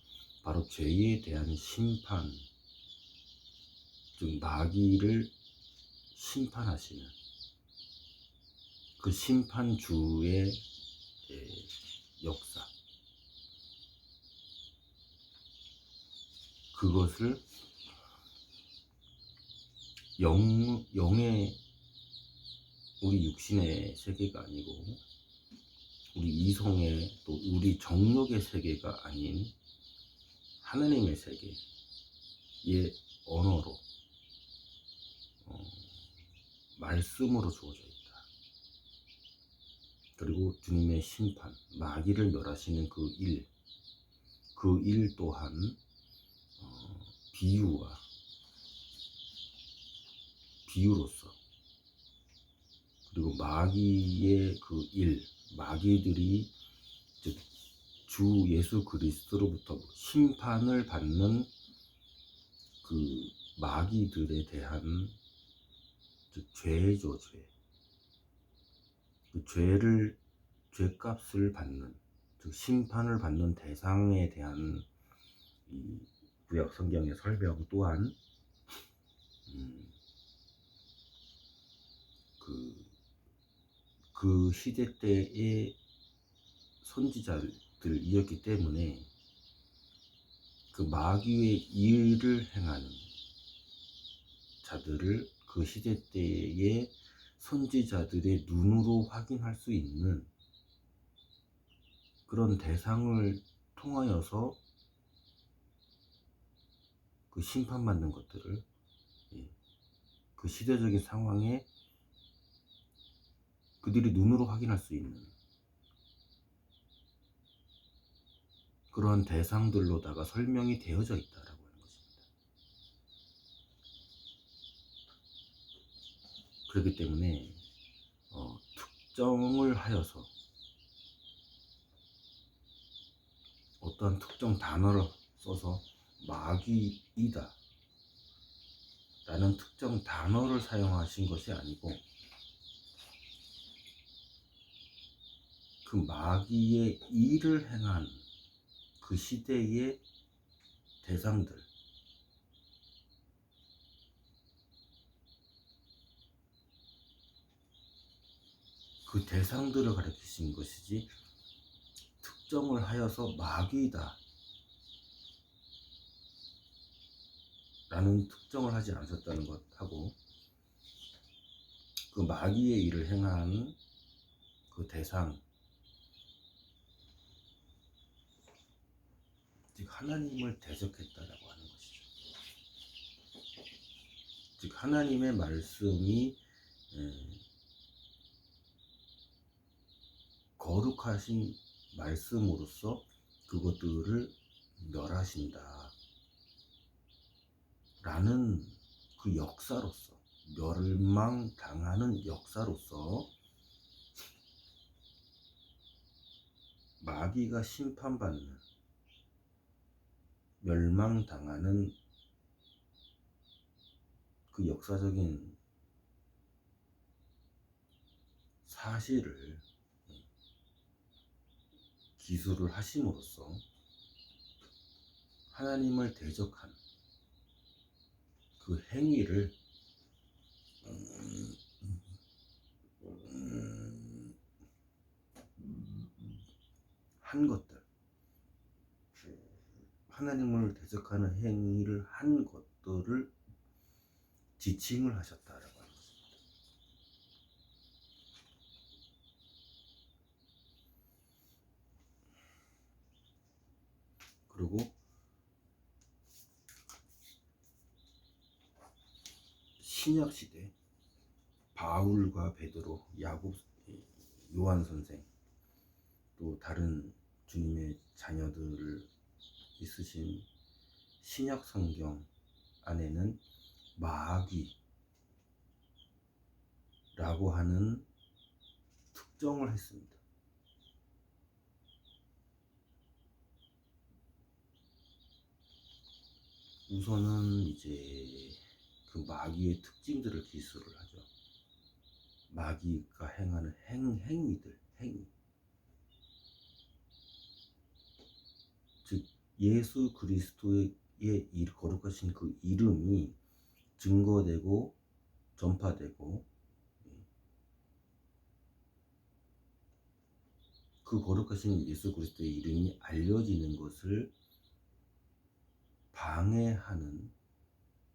바로 죄에 대한 심판, 즉 마귀를 심판하시는 그 심판주의 역사, 그것을 영의 우리 육신의 세계가 아니고 우리 이성의 또 우리 정욕의 세계가 아닌 하나님의 세계의 언어로 말씀으로 주어져 있다. 그리고 주님의 심판, 마귀를 멸하시는 그 일 또한 비유로서, 그리고 마귀의 그 마귀들이 즉 주 예수 그리스도로부터 심판을 받는 그 마귀들에 대한 즉 죄죠, 죄. 그 죄값을 받는, 즉 심판을 받는 대상에 대한 이 구약 성경의 설명 또한 그 시대 때의 선지자들이었기 때문에 그 마귀의 일을 행하는 자들을 그 시대 때의 선지자들의 눈으로 확인할 수 있는 그런 대상을 통하여서 그 심판받는 것들을 그 시대적인 상황에 그들이 눈으로 확인할 수 있는 그러한 대상들로다가 설명이 되어져 있다라고 하는 것입니다. 그렇기 때문에 특정을 하여서 어떠한 특정 단어를 써서 마귀이다 라는 특정 단어를 사용하신 것이 아니고 그 마귀의 일을 행한 그 시대의 대상들, 그 대상들을 가리키신 것이지 특정을 하여서 마귀이다 라는 특정을 하지 않으셨다는 것하고 그 마귀의 일을 행한 그 대상, 즉 하나님을 대적했다라고 하는 것이죠. 즉 하나님의 말씀이 거룩하신 말씀으로서 그것들을 멸하신다 라는 그 역사로서, 멸망당하는 역사로서 마귀가 심판받는, 멸망당하는 그 역사적인 사실을 기술을 하심으로써 하나님을 대적한 그 행위를 한 것들, 하나님을 대적하는 행위를 한 것들을 지칭을 하셨다라고 하는 것입니다. 그리고 신약 시대 바울과 베드로, 야곱, 요한 선생, 또 다른 주님의 자녀들을 있으신 신약 성경 안에는 마귀라고 하는 특정을 했습니다. 우선은 이제 그 마귀의 특징들을 기술을 하죠. 마귀가 행하는 행위. 즉 예수 그리스도의 거룩하신 그 이름이 증거되고 전파되고 그 거룩하신 예수 그리스도의 이름이 알려지는 것을 방해하는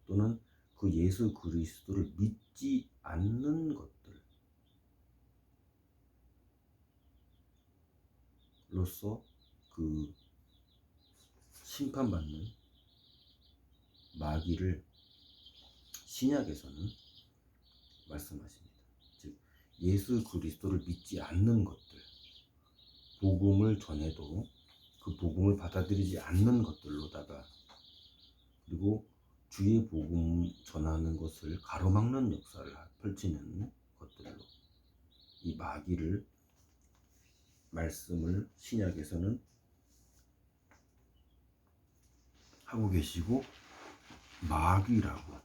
또는 그 예수 그리스도를 믿지 않는 것들로서 그 심판받는 마귀를 신약에서는 말씀하십니다. 즉 예수 그리스도를 믿지 않는 것들, 복음을 전해도 그 복음을 받아들이지 않는 것들로다가, 그리고 주의 복음 전하는 것을 가로막는 역사를 펼치는 것들로 이 마귀를, 말씀을 신약에서는 하고 계시고 마귀라고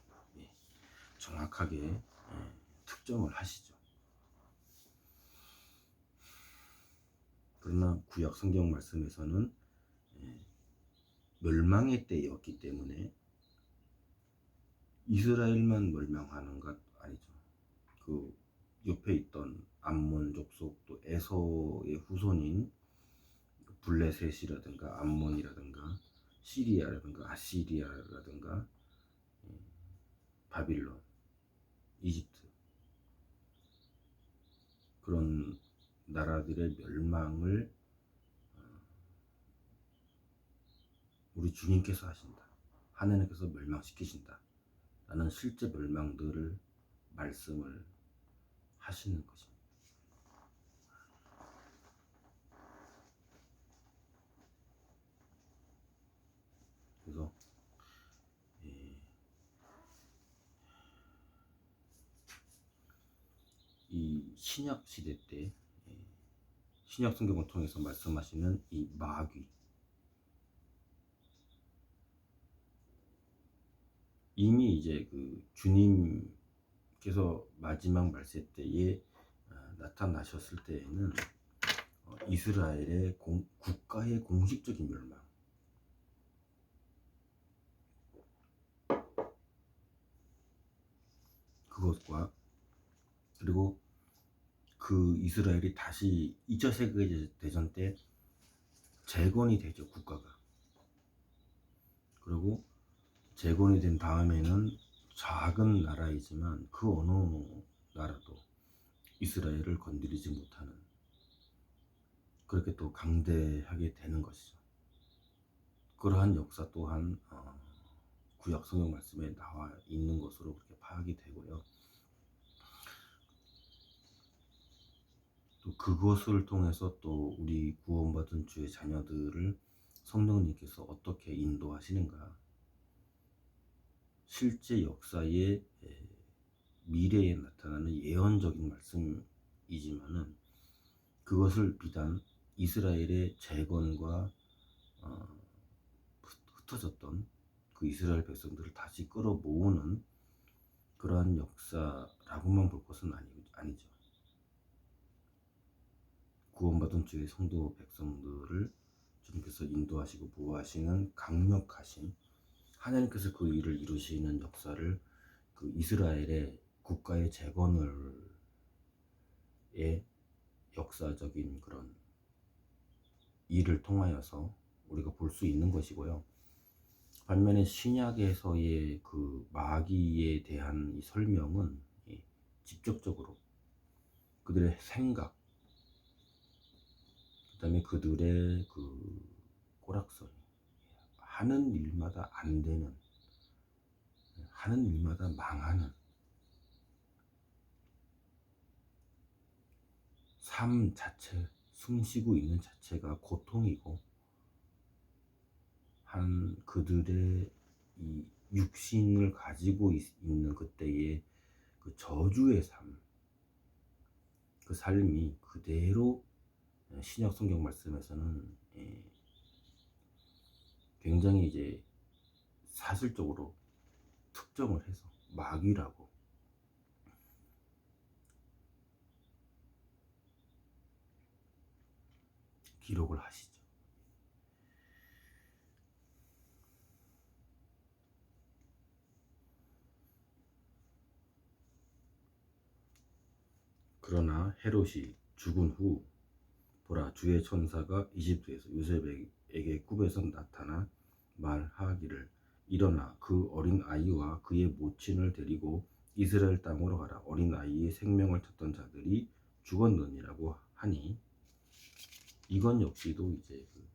정확하게 특정을 하시죠. 그러나 구약 성경 말씀에서는 멸망의 때였기 때문에 이스라엘만 멸망하는 것 아니죠. 그 옆에 있던 암몬 족속, 또 에서의 후손인 블레셋이라든가 암몬이라든가 시리아라든가 아시리아라든가 바빌론, 이집트, 그런 나라들의 멸망을 우리 주님께서 하신다, 하나님께서 멸망시키신다 라는 실제 멸망들을 말씀을 하시는 것입니다. 그래서 이 신약 시대 때 신약 성경을 통해서 말씀하시는 이 마귀, 이미 이제 그 주님께서 마지막 말세 때에 나타나셨을 때에는 이스라엘의 국가의 공식적인 멸망, 그것과 그리고 그 이스라엘이 다시 2차 세계대전 때 재건이 되죠, 국가가. 그리고 재건이 된 다음에는 작은 나라이지만 그 어느 나라도 이스라엘을 건드리지 못하는, 그렇게 또 강대하게 되는 것이죠. 그러한 역사 또한 구약 성경 말씀에 나와 있는 것으로 그렇게 파악이 되고요. 또 그것을 통해서 또 우리 구원받은 주의 자녀들을 성령님께서 어떻게 인도하시는가, 실제 역사의 미래에 나타나는 예언적인 말씀이지만은 그것을 비단 이스라엘의 재건과 흩어졌던 그 이스라엘 백성들을 다시 끌어모으는 그러한 역사라고만 볼 것은 아니죠. 구원받은 주의 성도 백성들을 주님께서 인도하시고 보호하시는 강력하신 하나님께서 그 일을 이루시는 역사를, 그 이스라엘의 국가의 재건을 역사적인 그런 일을 통하여서 우리가 볼 수 있는 것이고요. 반면에 신약에서의 그 마귀에 대한 이 설명은 직접적으로 그들의 생각, 그 다음에 그들의 그 꼬락서니, 하는 일마다 안 되는, 하는 일마다 망하는 삶 자체, 숨쉬고 있는 자체가 고통이고, 그들의 이 육신을 가지고 있는 그때의 그 저주의 삶, 그 삶이 그대로 신약 성경 말씀에서는 굉장히 이제 사실적으로 특정을 해서 마귀라고 기록을 하시죠. 그러나 헤롯이 죽은 후 보라, 주의 천사가 이집트에서 요셉에게 꿈에서 나타나 말하기를 일어나 그 어린 아이와 그의 모친을 데리고 이스라엘 땅으로 가라. 어린 아이의 생명을 찾던 자들이 죽었느니라고 하니, 이건 역시도 이제 그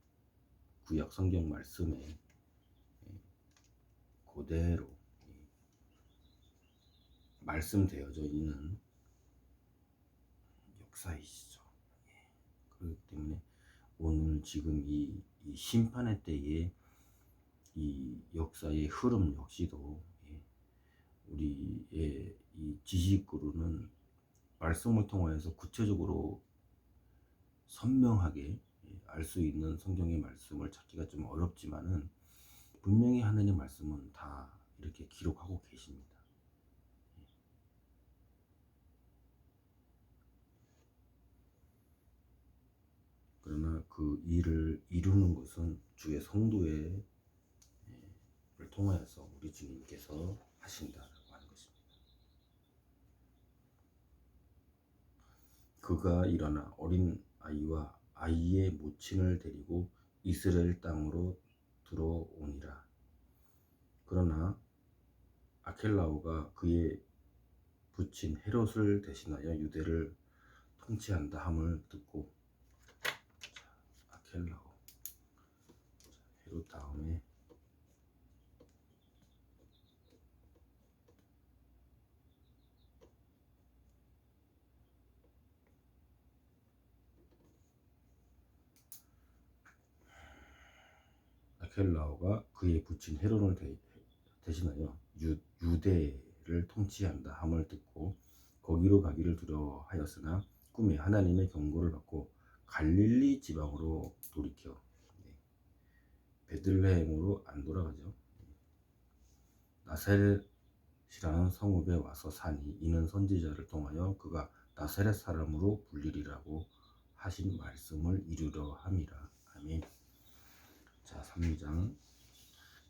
구약 성경 말씀에 그대로 말씀되어져 있는 역사이시죠. 그렇기 때문에 오늘 지금 이 심판의 때에 이 역사의 흐름 역시도 우리의 이 지식으로는 말씀을 통하여서 구체적으로 선명하게 알 수 있는 성경의 말씀을 찾기가 좀 어렵지만은, 분명히 하나님의 말씀은 다 이렇게 기록하고 계십니다. 그러나 그 일을 이루는 것은 주의 성도의 를 통하여서 우리 주님께서 하신다라고 하는 것입니다. 그가 일어나 어린 아이와 아이의 모친을 데리고 이스라엘 땅으로 들어오니라. 그러나 아켈라오가 그의 부친 헤롯을 대신하여 유대를 통치한다 함을 듣고, 아켈라오, 헤롯 다음에 아켈라오가 그의 부친 헤롯을 대신하여 유대를 통치한다 함을 듣고 거기로 가기를 두려워하였으나 꿈에 하나님의 경고를 받고 갈릴리 지방으로 돌이켜 베들레헴으로 안 돌아가죠. 나사렛이라는 성읍에 와서 사니 이는 선지자를 통하여 그가 나사렛 사람으로 불리리라고 하신 말씀을 이루려 함이라. 아멘. 자, 3장.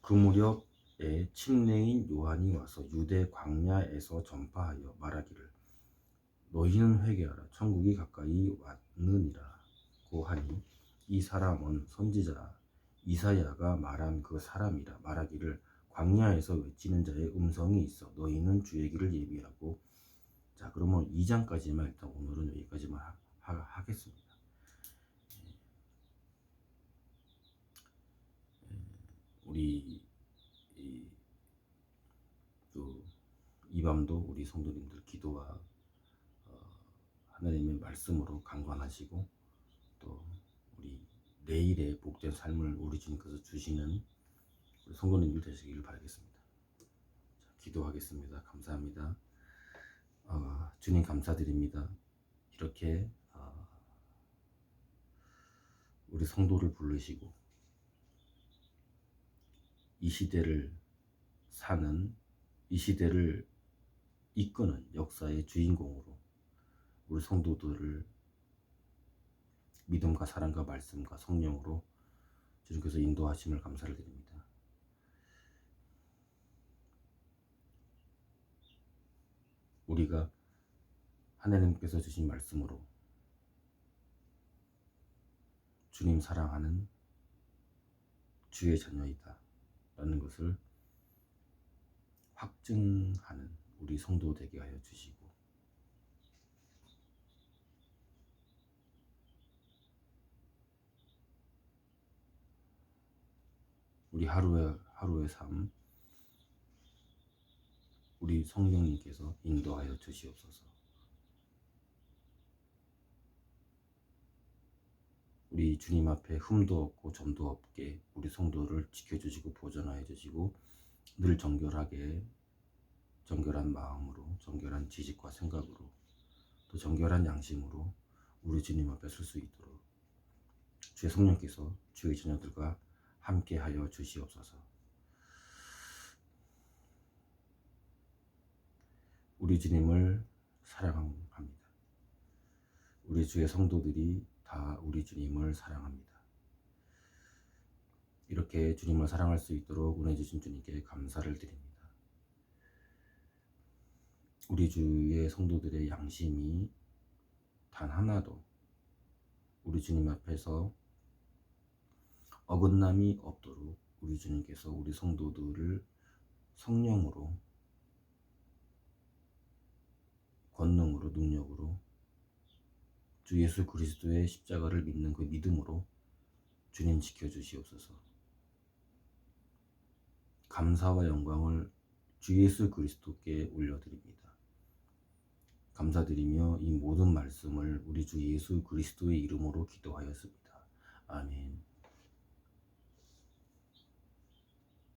그 무렵에 침례인 요한이 와서 유대 광야에서 전파하여 말하기를 너희는 회개하라 천국이 가까이 왔느니라고 하니, 이 사람은 선지자 이사야가 말한 그 사람이라. 말하기를 광야에서 외치는 자의 음성이 있어 너희는 주의 길을 예비하고. 자, 그러면 2장까지만 일단 오늘은 여기까지만 하겠습니다. 우리 이 밤도 우리 성도님들 기도와 하나님의 말씀으로 강건하시고, 또 우리 내일의 복된 삶을 우리 주님께서 주시는 우리 성도님들 되시길 바라겠습니다. 자, 기도하겠습니다. 감사합니다. 주님 감사드립니다. 이렇게 우리 성도를 부르시고 이 시대를 사는, 이 시대를 이끄는 역사의 주인공으로 우리 성도들을 믿음과 사랑과 말씀과 성령으로 주님께서 인도하심을 감사를 드립니다. 우리가 하나님께서 주신 말씀으로 주님 사랑하는 주의 자녀이다 라는 것을 확증하는 우리 성도 되게 하여 주시고, 우리 하루의 삶 우리 성령님께서 인도하여 주시옵소서. 우리 주님 앞에 흠도 없고 점도 없게 우리 성도를 지켜주시고 보존하여 주시고, 늘 정결한 마음으로, 정결한 지식과 생각으로, 또 정결한 양심으로 우리 주님 앞에 설 수 있도록 주의 성령께서 주의 자녀들과 함께 하여 주시옵소서. 우리 주님을 사랑합니다. 우리 주의 성도들이 다 우리 주님을 사랑합니다. 이렇게 주님을 사랑할 수 있도록 은혜 주신 주님께 감사를 드립니다. 우리 주의 성도들의 양심이 단 하나도 우리 주님 앞에서 어긋남이 없도록 우리 주님께서 우리 성도들을 성령으로, 권능으로, 능력으로 주 예수 그리스도의 십자가를 믿는 그 믿음으로 주님 지켜주시옵소서. 감사와 영광을 주 예수 그리스도께 올려드립니다. 감사드리며 이 모든 말씀을 우리 주 예수 그리스도의 이름으로 기도하였습니다.